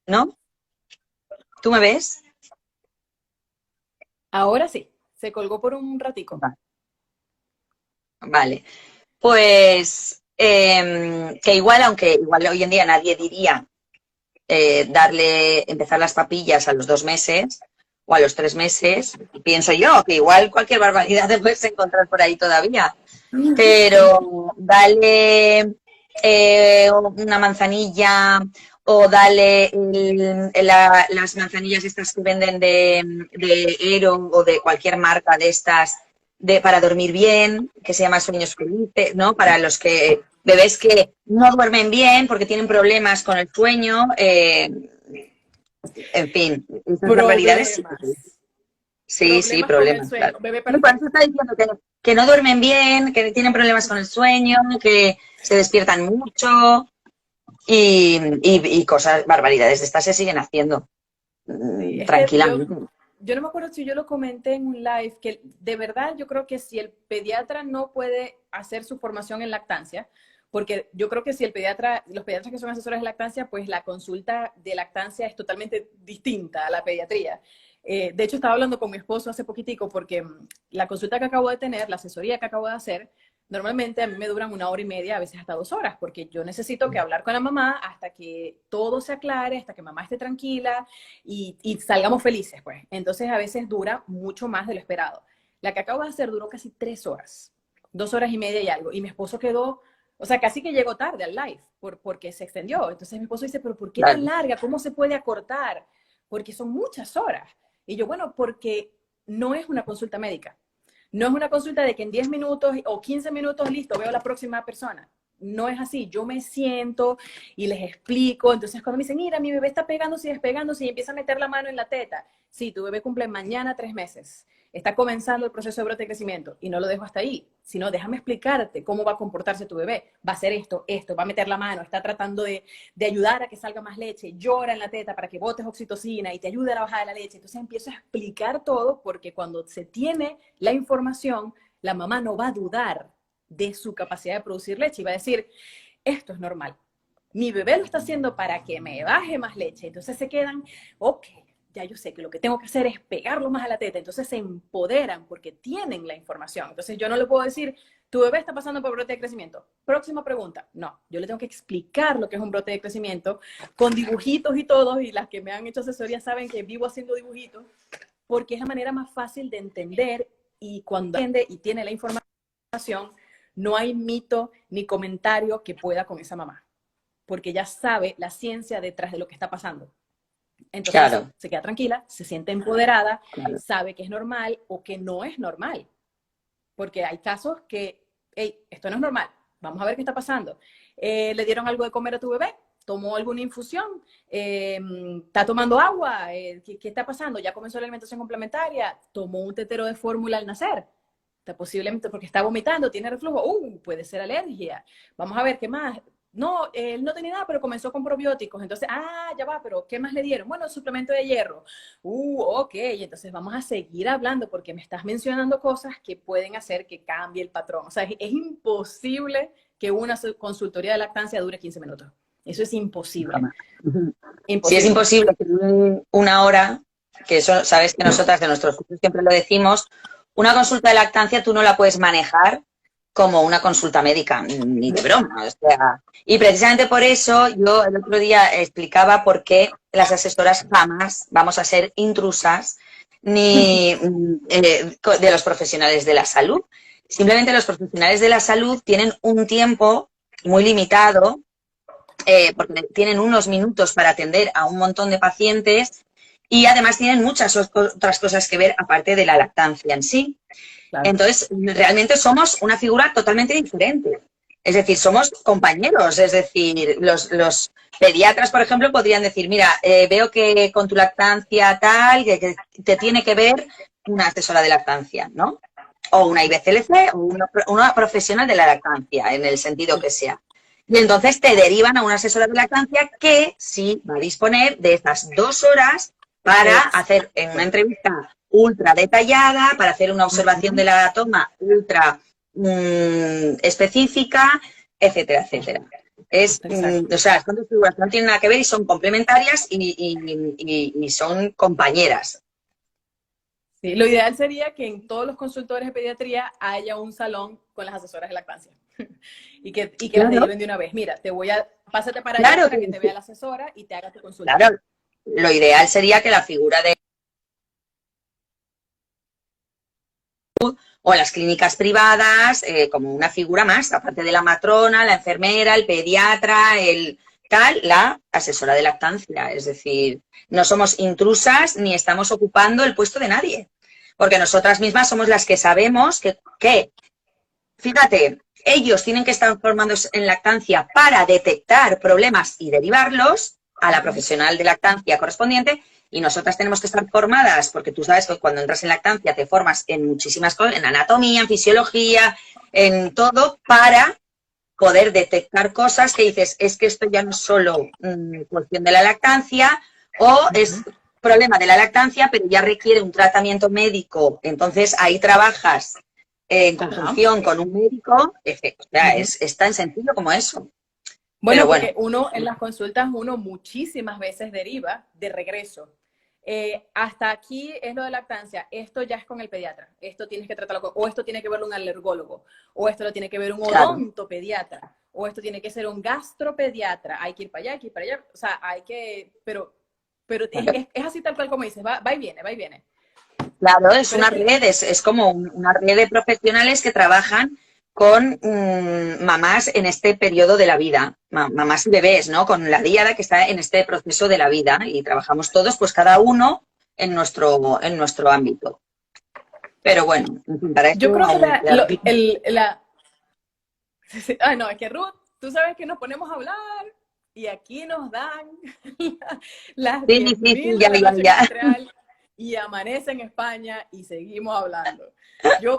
¿no? ¿Tú me ves? Ahora sí, se colgó por un ratico. Vale. Pues que igual, aunque igual hoy en día nadie diría empezar las papillas a los 2 meses o a los 3 meses, pienso yo que igual cualquier barbaridad te puedes encontrar por ahí todavía, pero dale una manzanilla o dale las manzanillas estas que venden de Ero o de cualquier marca de estas para dormir bien, que se llama sueños felices, ¿no? Para los que bebés que no duermen bien porque tienen problemas con el sueño, en fin, esas barbaridades sí. Problemas. Sí, sí, Problemas con el problemas, sueño. claro. Bebé Y por eso perfecto. está diciendo que no duermen bien, que tienen problemas con el sueño, que se despiertan mucho y cosas, barbaridades de estas se siguen haciendo Sí, es que tranquilamente. yo no me acuerdo si yo lo comenté en un live, que de verdad yo creo que si el pediatra no puede hacer su formación en lactancia, porque yo creo que si los pediatras que son asesores de lactancia, pues la consulta de lactancia es totalmente distinta a la pediatría. De hecho, estaba hablando con mi esposo hace poquitico porque la consulta que acabo de tener, la asesoría que acabo de hacer, normalmente a mí me duran 1 hora y media, a veces hasta 2 horas, porque yo necesito que hablar con la mamá hasta que todo se aclare, hasta que mamá esté tranquila y salgamos felices, pues. Entonces a veces dura mucho más de lo esperado. La que acabo de hacer duró casi 3 horas, 2 horas y media y algo, y mi esposo quedó, o sea, casi que llegó tarde al live porque se extendió. Entonces mi esposo dice, pero ¿por qué tan Claro, larga? ¿Cómo se puede acortar? Porque son muchas horas. Y yo, bueno, porque no es una consulta médica. No es una consulta de que en 10 minutos o 15 minutos, listo, veo a la próxima persona. No es así. Yo me siento y les explico. Entonces, cuando me dicen, mira, mi bebé está pegándose y despegándose y empieza a meter la mano en la teta. Sí, tu bebé cumple mañana 3 meses. Está comenzando el proceso de brote y crecimiento. Y no lo dejo hasta ahí, sino déjame explicarte cómo va a comportarse tu bebé. Va a hacer esto, va a meter la mano, está tratando de ayudar a que salga más leche, llora en la teta para que botes oxitocina y te ayude a la bajada de la leche. Entonces empiezo a explicar todo porque cuando se tiene la información, la mamá no va a dudar de su capacidad de producir leche y va a decir, esto es normal. Mi bebé lo está haciendo para que me baje más leche. Entonces se quedan, ok, ya yo sé que lo que tengo que hacer es pegarlo más a la teta. Entonces se empoderan porque tienen la información. Entonces yo no le puedo decir, tu bebé está pasando por brote de crecimiento. Próxima pregunta. No, yo le tengo que explicar lo que es un brote de crecimiento con dibujitos y todo, y las que me han hecho asesoría saben que vivo haciendo dibujitos, porque es la manera más fácil de entender, y cuando entiende y tiene la información, no hay mito ni comentario que pueda con esa mamá, porque ya sabe la ciencia detrás de lo que está pasando. Entonces Claro, se queda tranquila, se siente empoderada, claro. sabe que es normal o que no es normal. Porque hay casos que, hey, esto no es normal, vamos a ver qué está pasando. ¿Le dieron algo de comer a tu bebé? ¿Tomó alguna infusión? ¿Está tomando agua? ¿Qué está pasando? ¿Ya comenzó la alimentación complementaria? ¿Tomó un tetero de fórmula al nacer? Está posiblemente porque está vomitando, tiene reflujo. Puede ser alergia. Vamos a ver qué más. No, él no tenía nada, pero comenzó con probióticos. Entonces, ya va, pero ¿qué más le dieron? Bueno, suplemento de hierro. Ok, entonces vamos a seguir hablando porque me estás mencionando cosas que pueden hacer que cambie el patrón. O sea, es imposible que una consultoría de lactancia dure 15 minutos. Eso es imposible. Jamás. Ujú. Sí, es Imposible. imposible que una hora, que eso, sabes que nosotras de nuestros cursos siempre lo decimos, una consulta de lactancia tú no la puedes manejar como una consulta médica, ni de broma. O sea, y precisamente por eso yo el otro día explicaba por qué las asesoras jamás vamos a ser intrusas ni de los profesionales de la salud. Simplemente los profesionales de la salud tienen un tiempo muy limitado, porque tienen unos minutos para atender a un montón de pacientes y además tienen muchas otras cosas que ver aparte de la lactancia en sí. Claro. Entonces, realmente somos una figura totalmente diferente. Es decir, somos compañeros. Es decir, los pediatras, por ejemplo, podrían decir, mira, veo que con tu lactancia tal, que te tiene que ver una asesora de lactancia, ¿no? O una IBCLC o una profesional de la lactancia, en el sentido que sea. Y entonces te derivan a una asesora de lactancia que sí va a disponer de estas 2 horas para hacer una entrevista ultra detallada, para hacer una observación de la toma ultra específica, etcétera, etcétera. O sea, son dos figuras que no tienen nada que ver y son complementarias y son compañeras. Sí, lo ideal sería que en todos los consultores de pediatría haya un salón con las asesoras de lactancia y que las deriven de una vez. Mira, pásate para allá para que te vea la asesora y te haga tu consulta. Claro, lo ideal sería que la figura de o las clínicas privadas, como una figura más, aparte de la matrona, la enfermera, el pediatra, la asesora de lactancia. Es decir, no somos intrusas ni estamos ocupando el puesto de nadie, porque nosotras mismas somos las que sabemos que fíjate, ellos tienen que estar formados en lactancia para detectar problemas y derivarlos a la profesional de lactancia correspondiente, y nosotras tenemos que estar formadas, porque tú sabes que cuando entras en lactancia te formas en muchísimas cosas, en anatomía, en fisiología, en todo, para poder detectar cosas que dices, es que esto ya no es solo cuestión de la lactancia, o es problema de la lactancia, pero ya requiere un tratamiento médico. Entonces ahí trabajas en conjunción con un médico. O sea, es tan sencillo como eso. Bueno, porque uno en las consultas, muchísimas veces deriva de regreso. Hasta aquí es lo de lactancia, esto ya es con el pediatra, esto tienes que tratarlo o esto tiene que verlo un alergólogo, o esto lo tiene que ver un odontopediatra, o esto tiene que ser un gastropediatra, hay que ir para allá, hay que ir para allá, o sea, hay que, pero es así tal cual como dices, va y viene, va y viene. Claro, es una red, es como una red de profesionales que trabajan con mamás en este periodo de la vida, mamás y bebés, ¿no? Con la diada que está en este proceso de la vida, y trabajamos todos, pues cada uno en nuestro ámbito. Pero bueno, para eso... Yo creo que no, es que Ruth, tú sabes que nos ponemos a hablar y aquí nos dan las 10.000 de la noche industrial y amanece en España y seguimos hablando.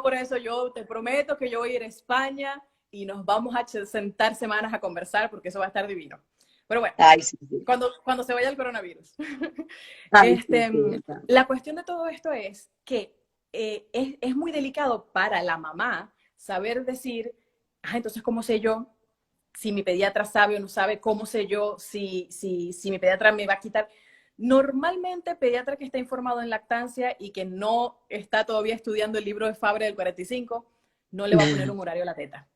Por eso yo te prometo que yo voy a ir a España y nos vamos a sentar semanas a conversar porque eso va a estar divino. Pero bueno, cuando se vaya el coronavirus. La cuestión de todo esto es que es muy delicado para la mamá saber decir, entonces, ¿cómo sé yo si mi pediatra sabe o no sabe? ¿Cómo sé yo si mi pediatra me va a quitar? Normalmente, pediatra que está informado en lactancia y que no está todavía estudiando el libro de Fabre del 45, no le va a poner un horario a la teta.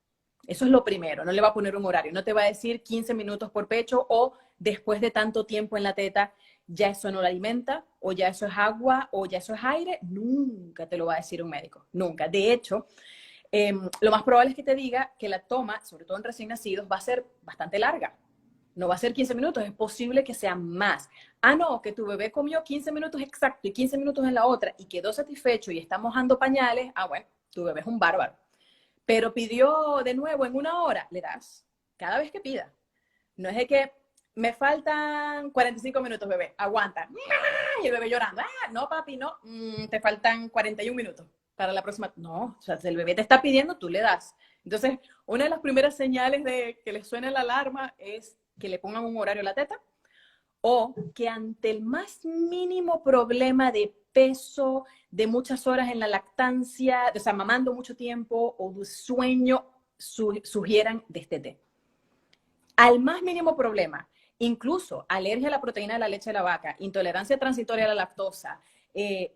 Eso es lo primero, no le va a poner un horario. No te va a decir 15 minutos por pecho o después de tanto tiempo en la teta, ya eso no la alimenta, o ya eso es agua, o ya eso es aire. Nunca te lo va a decir un médico, nunca. De hecho, lo más probable es que te diga que la toma, sobre todo en recién nacidos, va a ser bastante larga. No va a ser 15 minutos, es posible que sea más. Ah, no, que tu bebé comió 15 minutos exacto y 15 minutos en la otra y quedó satisfecho y está mojando pañales. Ah, bueno, tu bebé es un bárbaro. Pero pidió de nuevo en 1 hora, le das cada vez que pida. No es de que me faltan 45 minutos, bebé, aguanta. Y el bebé llorando, ah, no, papi, no, te faltan 41 minutos para la próxima. No, o sea, si el bebé te está pidiendo, tú le das. Entonces, una de las primeras señales de que le suene la alarma es que le pongan un horario a la teta, o que ante el más mínimo problema de peso, de muchas horas en la lactancia, o sea, mamando mucho tiempo o de sueño, sugieran destete. Al más mínimo problema, incluso alergia a la proteína de la leche de la vaca, intolerancia transitoria a la lactosa,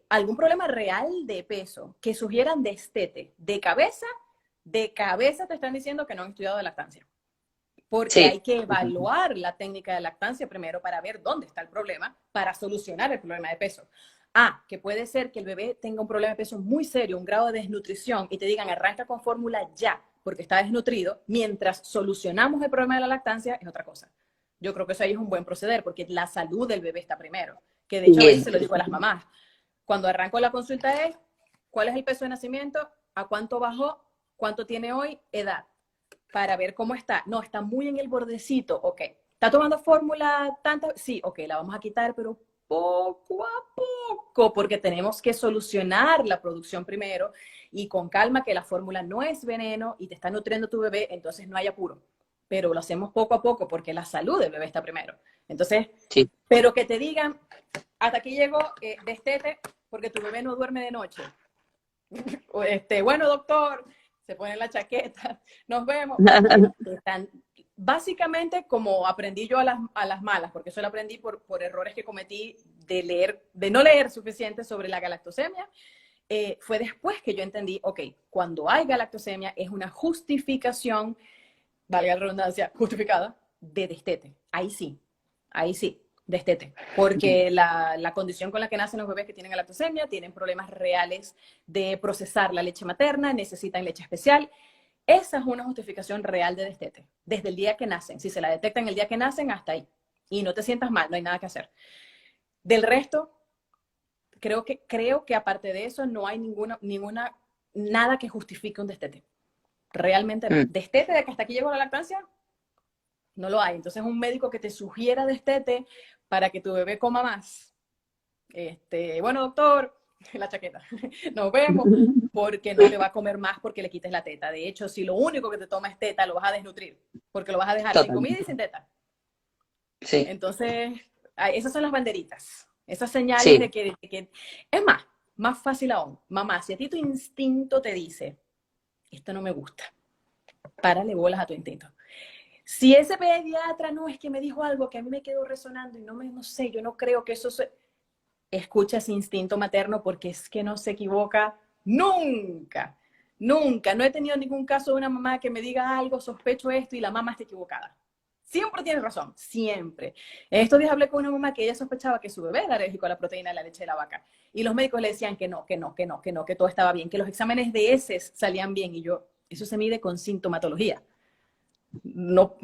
algún problema real de peso que sugieran destete de cabeza te están diciendo que no han estudiado de lactancia. Porque Sí. hay que evaluar la técnica de lactancia primero para ver dónde está el problema, para solucionar el problema de peso. Ah, que puede ser que el bebé tenga un problema de peso muy serio, un grado de desnutrición, y te digan arranca con fórmula ya, porque está desnutrido, mientras solucionamos el problema de la lactancia, es otra cosa. Yo creo que eso ahí es un buen proceder, porque la salud del bebé está primero. Que de hecho a veces se lo digo a las mamás. Cuando arranco la consulta es, ¿cuál es el peso de nacimiento? ¿A cuánto bajó? ¿Cuánto tiene hoy? Edad. Para ver cómo está. No, está muy en el bordecito. Ok. ¿Está tomando fórmula tanta? Sí, ok, la vamos a quitar, pero poco a poco, porque tenemos que solucionar la producción primero y con calma, que la fórmula no es veneno y te está nutriendo tu bebé, entonces no hay apuro. Pero lo hacemos poco a poco porque la salud del bebé está primero. Entonces, Sí. pero que te digan, hasta aquí llegó, destete, porque tu bebé no duerme de noche. Bueno, doctor, se pone la chaqueta, nos vemos. Básicamente, como aprendí yo a las malas, porque eso lo aprendí por errores que cometí de no leer suficiente sobre la galactosemia, fue después que yo entendí, ok, cuando hay galactosemia es una justificación, valga la redundancia, justificada, de destete. Ahí sí, destete. Porque la condición con la que nacen los bebés que tienen galactosemia tienen problemas reales de procesar la leche materna, necesitan leche especial. Esa es una justificación real de destete, desde el día que nacen. Si se la detectan el día que nacen, hasta ahí. Y no te sientas mal, no hay nada que hacer. Del resto, creo que aparte de eso, no hay nada que justifique un destete. Realmente no. Destete de que hasta aquí llegó la lactancia, no lo hay. Entonces, un médico que te sugiera destete para que tu bebé coma más. Bueno, doctor, la chaqueta, nos vemos, porque no le va a comer más porque le quites la teta. De hecho, si lo único que te toma es teta, lo vas a desnutrir, porque lo vas a dejar sin comida y sin teta. Sí. Entonces, esas son las banderitas, esas señales Sí. de que... Es más fácil aún. Mamá, si a ti tu instinto te dice, esto no me gusta, párale bolas a tu instinto. Si ese pediatra no es que me dijo algo que a mí me quedó resonando y no sé, yo no creo que eso escucha ese instinto materno, porque es que no se equivoca nunca, nunca. No he tenido ningún caso de una mamá que me diga algo, sospecho esto y la mamá está equivocada. Siempre tiene razón, siempre. En estos días hablé con una mamá que ella sospechaba que su bebé era alérgico a la proteína de la leche de la vaca. Y los médicos le decían que no, que todo estaba bien, que los exámenes de heces salían bien. Y yo, eso se mide con sintomatología. No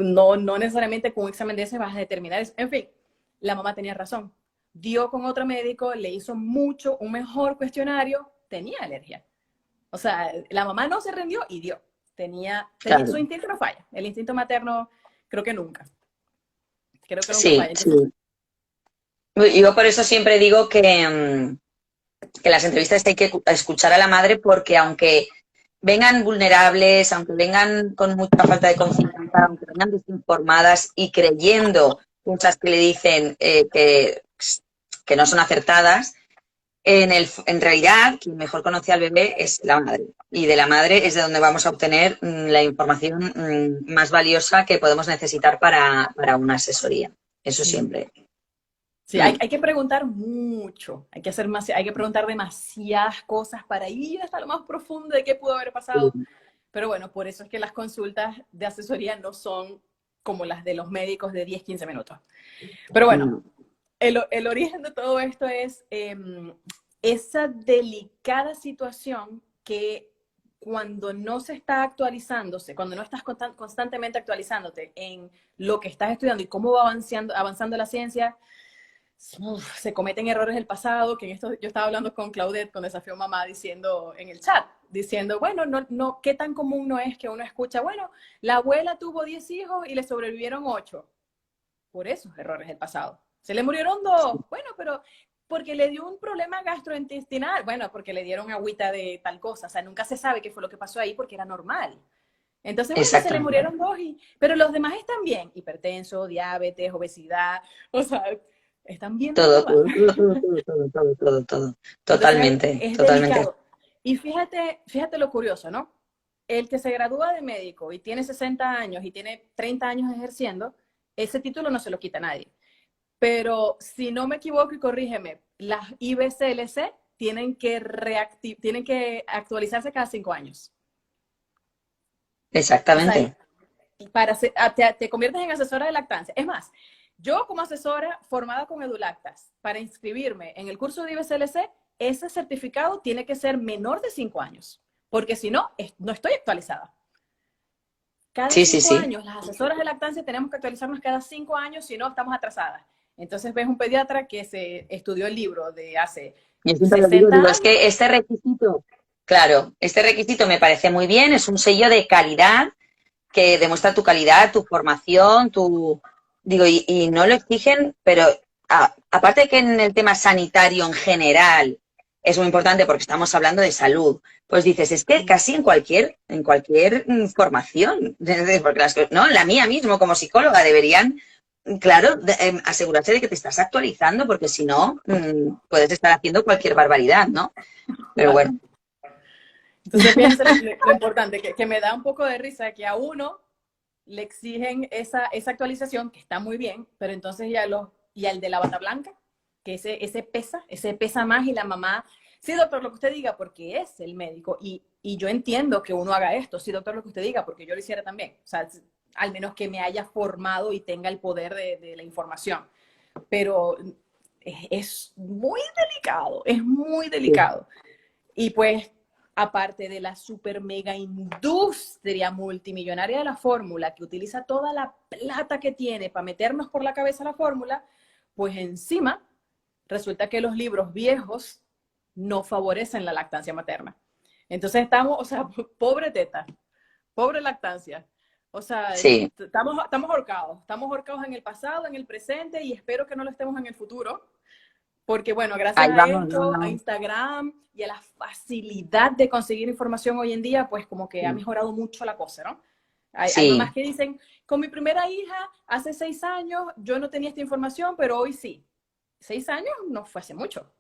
necesariamente con un examen de heces vas a determinar eso. En fin, la mamá tenía razón. Dio con otro médico, le hizo un mejor cuestionario, tenía alergia. O sea, la mamá no se rindió y dio. Claro. Su instinto no falla. El instinto materno, creo que nunca. Creo que nunca Sí, falla. Entonces, sí. Yo por eso siempre digo que en las entrevistas hay que escuchar a la madre, porque aunque vengan vulnerables, aunque vengan con mucha falta de confianza, aunque vengan desinformadas y creyendo cosas que le dicen que no son acertadas, en realidad quien mejor conoce al bebé es la madre. Y de la madre es de donde vamos a obtener la información más valiosa que podemos necesitar para una asesoría. Eso siempre. Sí, hay que preguntar mucho, hay que preguntar demasiadas cosas para ir hasta lo más profundo de qué pudo haber pasado. Pero bueno, por eso es que las consultas de asesoría no son como las de los médicos de 10, 15 minutos. Pero bueno, el origen de todo esto es esa delicada situación que cuando no se está actualizándose, cuando no estás constantemente actualizándote en lo que estás estudiando y cómo va avanzando la ciencia, se cometen errores del pasado, que en esto yo estaba hablando con Claudette, con Desafío Mamá, diciendo en el chat, diciendo, bueno, no, qué tan común no es que uno escucha, bueno, la abuela tuvo 10 hijos y le sobrevivieron 8. Por esos errores del pasado. Se le murieron 2. Bueno, pero porque le dio un problema gastrointestinal. Bueno, porque le dieron agüita de tal cosa. O sea, nunca se sabe qué fue lo que pasó ahí porque era normal. Entonces, bueno, se le murieron 2, pero los demás están bien. Hipertenso, diabetes, obesidad. O sea, están bien. Todo. Totalmente, Entonces, es totalmente. delicado. Y fíjate lo curioso, ¿no? El que se gradúa de médico y tiene 60 años y tiene 30 años ejerciendo, ese título no se lo quita nadie. Pero si no me equivoco y corrígeme, las IBCLC tienen que actualizarse cada 5 años. Exactamente. O sea, te conviertes en asesora de lactancia. Es más, yo como asesora formada con Edulactas, para inscribirme en el curso de IBCLC, ese certificado tiene que ser menor de 5 años, porque si no, no estoy actualizada. Cada 5 años, las asesoras de lactancia tenemos que actualizarnos cada 5 años, si no, estamos atrasadas. Entonces ves un pediatra que se estudió el libro de hace 60 años. Es que este requisito, claro, este requisito me parece muy bien, es un sello de calidad que demuestra tu calidad, tu formación, y no lo exigen, pero aparte de que en el tema sanitario en general es muy importante porque estamos hablando de salud, pues dices, es que casi en cualquier formación, porque ¿no? La mía mismo como psicóloga deberían, claro, asegurarse de que te estás actualizando, porque si no, puedes estar haciendo cualquier barbaridad, ¿no? Pero bueno. Entonces, fíjense lo importante, que me da un poco de risa que a uno le exigen esa actualización, que está muy bien, pero entonces y al de la bata blanca, que ese pesa más, y la mamá, sí, doctor, lo que usted diga, porque es el médico, y yo entiendo que uno haga esto, sí, doctor, lo que usted diga, porque yo lo hiciera también, o sea, al menos que me haya formado y tenga el poder de la información, pero es muy delicado, es muy delicado. Y pues, aparte de la super mega industria multimillonaria de la fórmula, que utiliza toda la plata que tiene para meternos por la cabeza la fórmula, pues encima resulta que los libros viejos no favorecen la lactancia materna. Entonces estamos, o sea, pobre teta, pobre lactancia. O sea, sí. estamos ahorcados en el pasado, en el presente, y espero que no lo estemos en el futuro. Porque bueno, gracias a esto, a Instagram y a la facilidad de conseguir información hoy en día, pues como que ha mejorado mucho la cosa, ¿no? Hay mamás que dicen, con mi primera hija, hace 6 años, yo no tenía esta información, pero hoy sí. 6 años no fue hace mucho.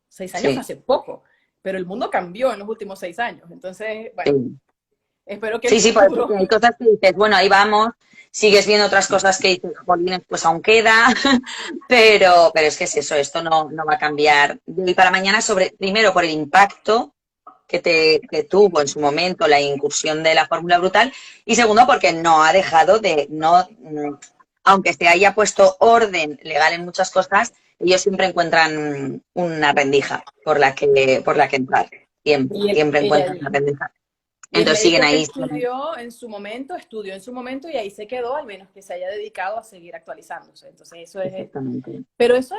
6 años fue hace poco. Pero el mundo cambió en los últimos 6 años. Entonces, bueno, espero que... Sí, porque hay cosas que dices, bueno, ahí vamos, sigues viendo otras cosas que dices, jolines, pues aún queda, pero es que es eso, esto no va a cambiar de hoy para mañana, primero por el impacto que tuvo en su momento la incursión de la fórmula brutal, y segundo porque no ha dejado aunque se haya puesto orden legal en muchas cosas, ellos siempre encuentran una rendija por la que entrar, siempre encuentran una rendija. Entonces siguen ahí. Estudió en su momento y ahí se quedó, al menos que se haya dedicado a seguir actualizándose. Entonces eso es... Pero eso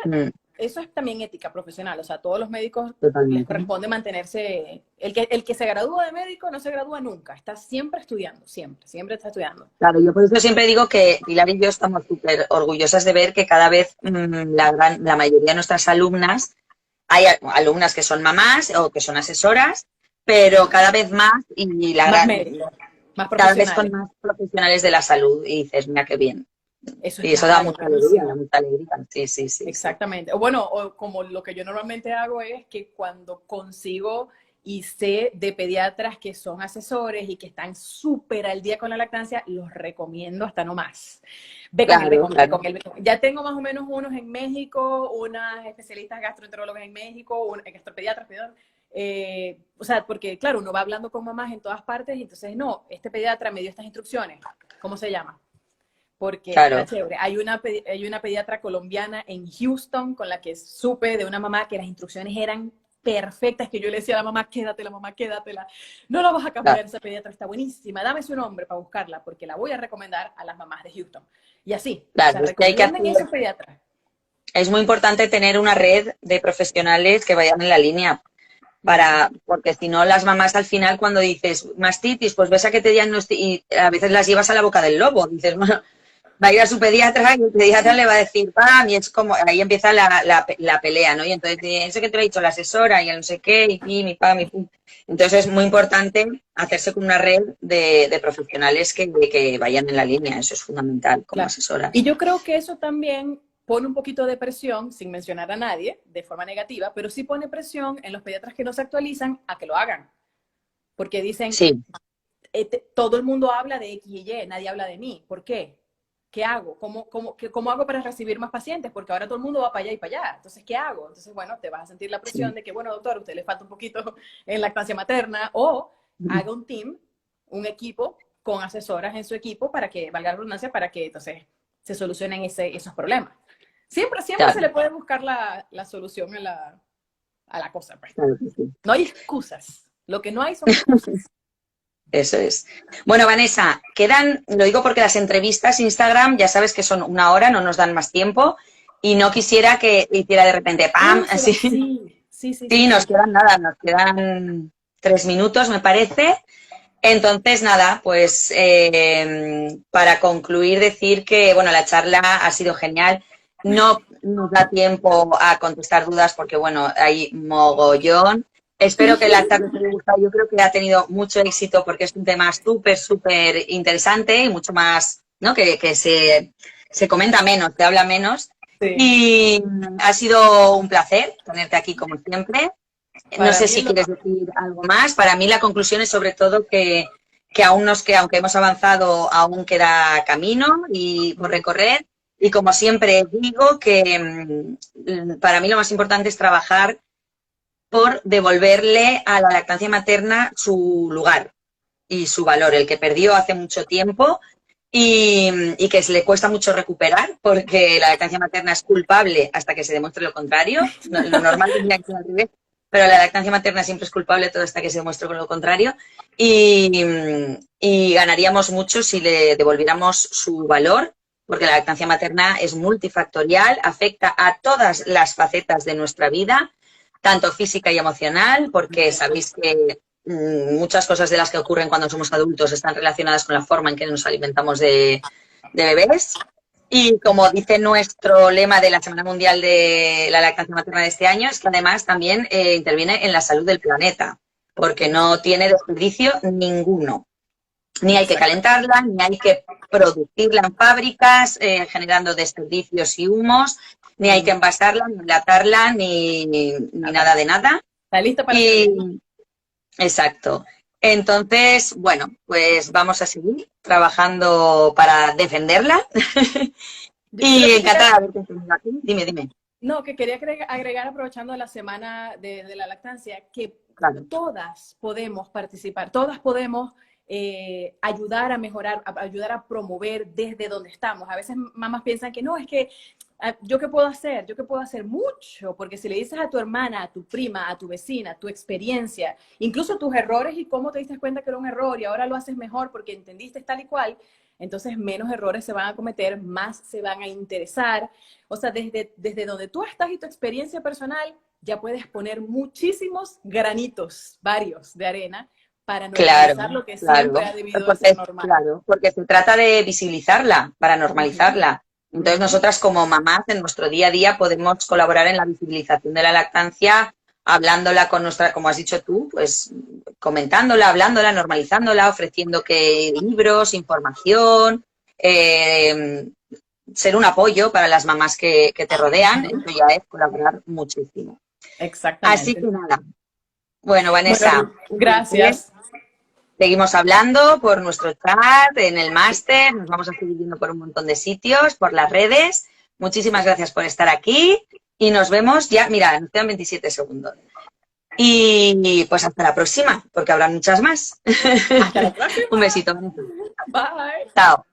es también ética profesional. O sea, a todos los médicos les corresponde mantenerse... El que se gradúa de médico no se gradúa nunca. Está siempre estudiando, siempre está estudiando. Claro, yo por eso siempre digo que Pilar y yo estamos súper orgullosas de ver que cada vez la mayoría de nuestras alumnas, hay alumnas que son mamás o que son asesoras, pero cada vez más y cada vez con más profesionales de la salud, y dices, mira qué bien. Eso da mucha alegría, sí. Exactamente. O bueno, como lo que yo normalmente hago es que cuando consigo y sé de pediatras que son asesores y que están súper al día con la lactancia, los recomiendo hasta no más. Ve con él, ve Claro, con él, ve claro. con él, ve con él. Ya tengo más o menos unos en México, unas especialistas gastroenterólogas en México, gastropediatras, perdón. O sea, porque claro, uno va hablando con mamás en todas partes y entonces, no, este pediatra me dio estas instrucciones. ¿Cómo se llama? Porque está Claro. chévere. Hay una pediatra colombiana en Houston con la que supe de una mamá que las instrucciones eran perfectas, que yo le decía a la mamá, quédatela. No la vas a Claro, cambiar, esa pediatra está buenísima. Dame su nombre para buscarla, porque la voy a recomendar a las mamás de Houston. Y así, o sea, claro, es que hay que recomienden hacer, esos pediatras. es muy importante tener una red de profesionales que vayan en la línea Ujú. porque si no las mamás al final cuando dices mastitis, pues ves a que te diagnostican y a veces las llevas a la boca del lobo, dices, bueno, va a ir a su pediatra y el pediatra le va a decir, pam, y es como, ahí empieza la pelea, ¿no? Y entonces, eso que te lo ha dicho la asesora y el no sé qué, y pim, y pam, y pum. Entonces es muy importante hacerse con una red de profesionales que vayan en la línea, eso es fundamental como Claro. asesoras. Y yo creo que eso también pone un poquito de presión, sin mencionar a nadie, de forma negativa, pero sí pone presión en los pediatras que no se actualizan a que lo hagan. Porque dicen, Sí, todo el mundo habla de X y Y, nadie habla de mí. ¿Por qué? ¿Qué hago? ¿Cómo hago para recibir más pacientes? Porque ahora todo el mundo va para allá y para allá. Entonces, ¿qué hago? Entonces, bueno, te vas a sentir la presión sí. de que, bueno, doctor, a usted le falta un poquito en lactancia materna, o haga un team, un equipo con asesoras en su equipo para que, valga la redundancia, para que entonces se solucionen esos problemas. Siempre se Claro, le puede buscar la solución a la cosa, pues. claro que sí. No hay excusas. Lo que no hay son excusas. Eso es. Bueno, Vanessa, quedan, lo digo porque las entrevistas Instagram ya sabes que son una hora, no nos dan más tiempo y no quisiera que hiciera de repente ¡pam! Así. Sí, sí, sí, Sí, sí, nos sí. quedan nada, nos quedan 3 minutos, me parece. Entonces, nada, pues para concluir, decir que, bueno, la charla ha sido genial. No nos da tiempo a contestar dudas porque, bueno, hay mogollón. Espero que la charla te haya gustado. Yo creo que ha tenido mucho éxito porque es un tema súper, súper interesante y mucho más, ¿no? Que se comenta menos, se habla menos. Sí. Y ha sido un placer tenerte aquí como siempre. No Para sé mí es si lo quieres más. decir algo más. Para mí la conclusión es sobre todo que aún nos queda, aunque hemos avanzado, aún queda camino y por recorrer. Y como siempre digo, que para mí lo más importante es trabajar por devolverle a la lactancia materna su lugar y su valor, el que perdió hace mucho tiempo y que se le cuesta mucho recuperar porque la lactancia materna es culpable hasta que se demuestre lo contrario. Lo normal tendría que ser al revés, pero la lactancia materna siempre es culpable todo hasta que se demuestre lo contrario y ganaríamos mucho si le devolviéramos su valor porque la lactancia materna es multifactorial, afecta a todas las facetas de nuestra vida, tanto física y emocional, porque sabéis que muchas cosas de las que ocurren cuando somos adultos están relacionadas con la forma en que nos alimentamos de bebés. Y como dice nuestro lema de la Semana Mundial de la Lactancia Materna de este año, es que además también interviene en la salud del planeta, porque no tiene desperdicio ninguno. Ni hay que Exacto. calentarla, ni hay que producirla en fábricas generando desperdicios y humos, ni hay que envasarla, ni enlatarla, ni Nada. nada de nada. Está lista para servir. Y, exacto. Entonces, bueno, pues vamos a seguir trabajando para defenderla. Lo Y que quería, encantada de haberte tenido aquí. Dime, dime. no, que quería agregar, aprovechando la semana de la lactancia, que Claro, todas podemos participar, todas podemos ayudar a mejorar, ayudar a promover desde donde estamos. A veces mamás piensan que no, es que ¿yo qué puedo hacer? Yo qué puedo hacer mucho, porque si le dices a tu hermana, a tu prima, a tu vecina, tu experiencia, incluso tus errores y cómo te diste cuenta que era un error y ahora lo haces mejor porque entendiste tal y cual, entonces menos errores se van a cometer, más se van a interesar. O sea, desde donde tú estás y tu experiencia personal, ya puedes poner muchísimos granitos, varios, de arena para claro, normalizar lo que siempre claro. ha debido de ser Porque, normal. claro, porque se trata de visibilizarla para Uh -huh, normalizarla. uh Entonces, -huh. nosotras como mamás en nuestro día a día podemos colaborar en la visibilización de la lactancia, hablándola con nuestra, como has dicho tú, pues comentándola, hablándola, normalizándola, ofreciendo que libros, información, ser un apoyo para las mamás que te Uh rodean, -huh. eso ya es colaborar muchísimo. Así Exactamente. que nada, Bueno, Vanessa, gracias. seguimos hablando por nuestro chat, en el máster, nos vamos a seguir viendo por un montón de sitios, por las redes. Muchísimas gracias por estar aquí y nos vemos ya, mira, nos quedan 27 segundos. Y pues hasta la próxima, porque habrá muchas más. Hasta la próxima. Un besito. Bye. Chao.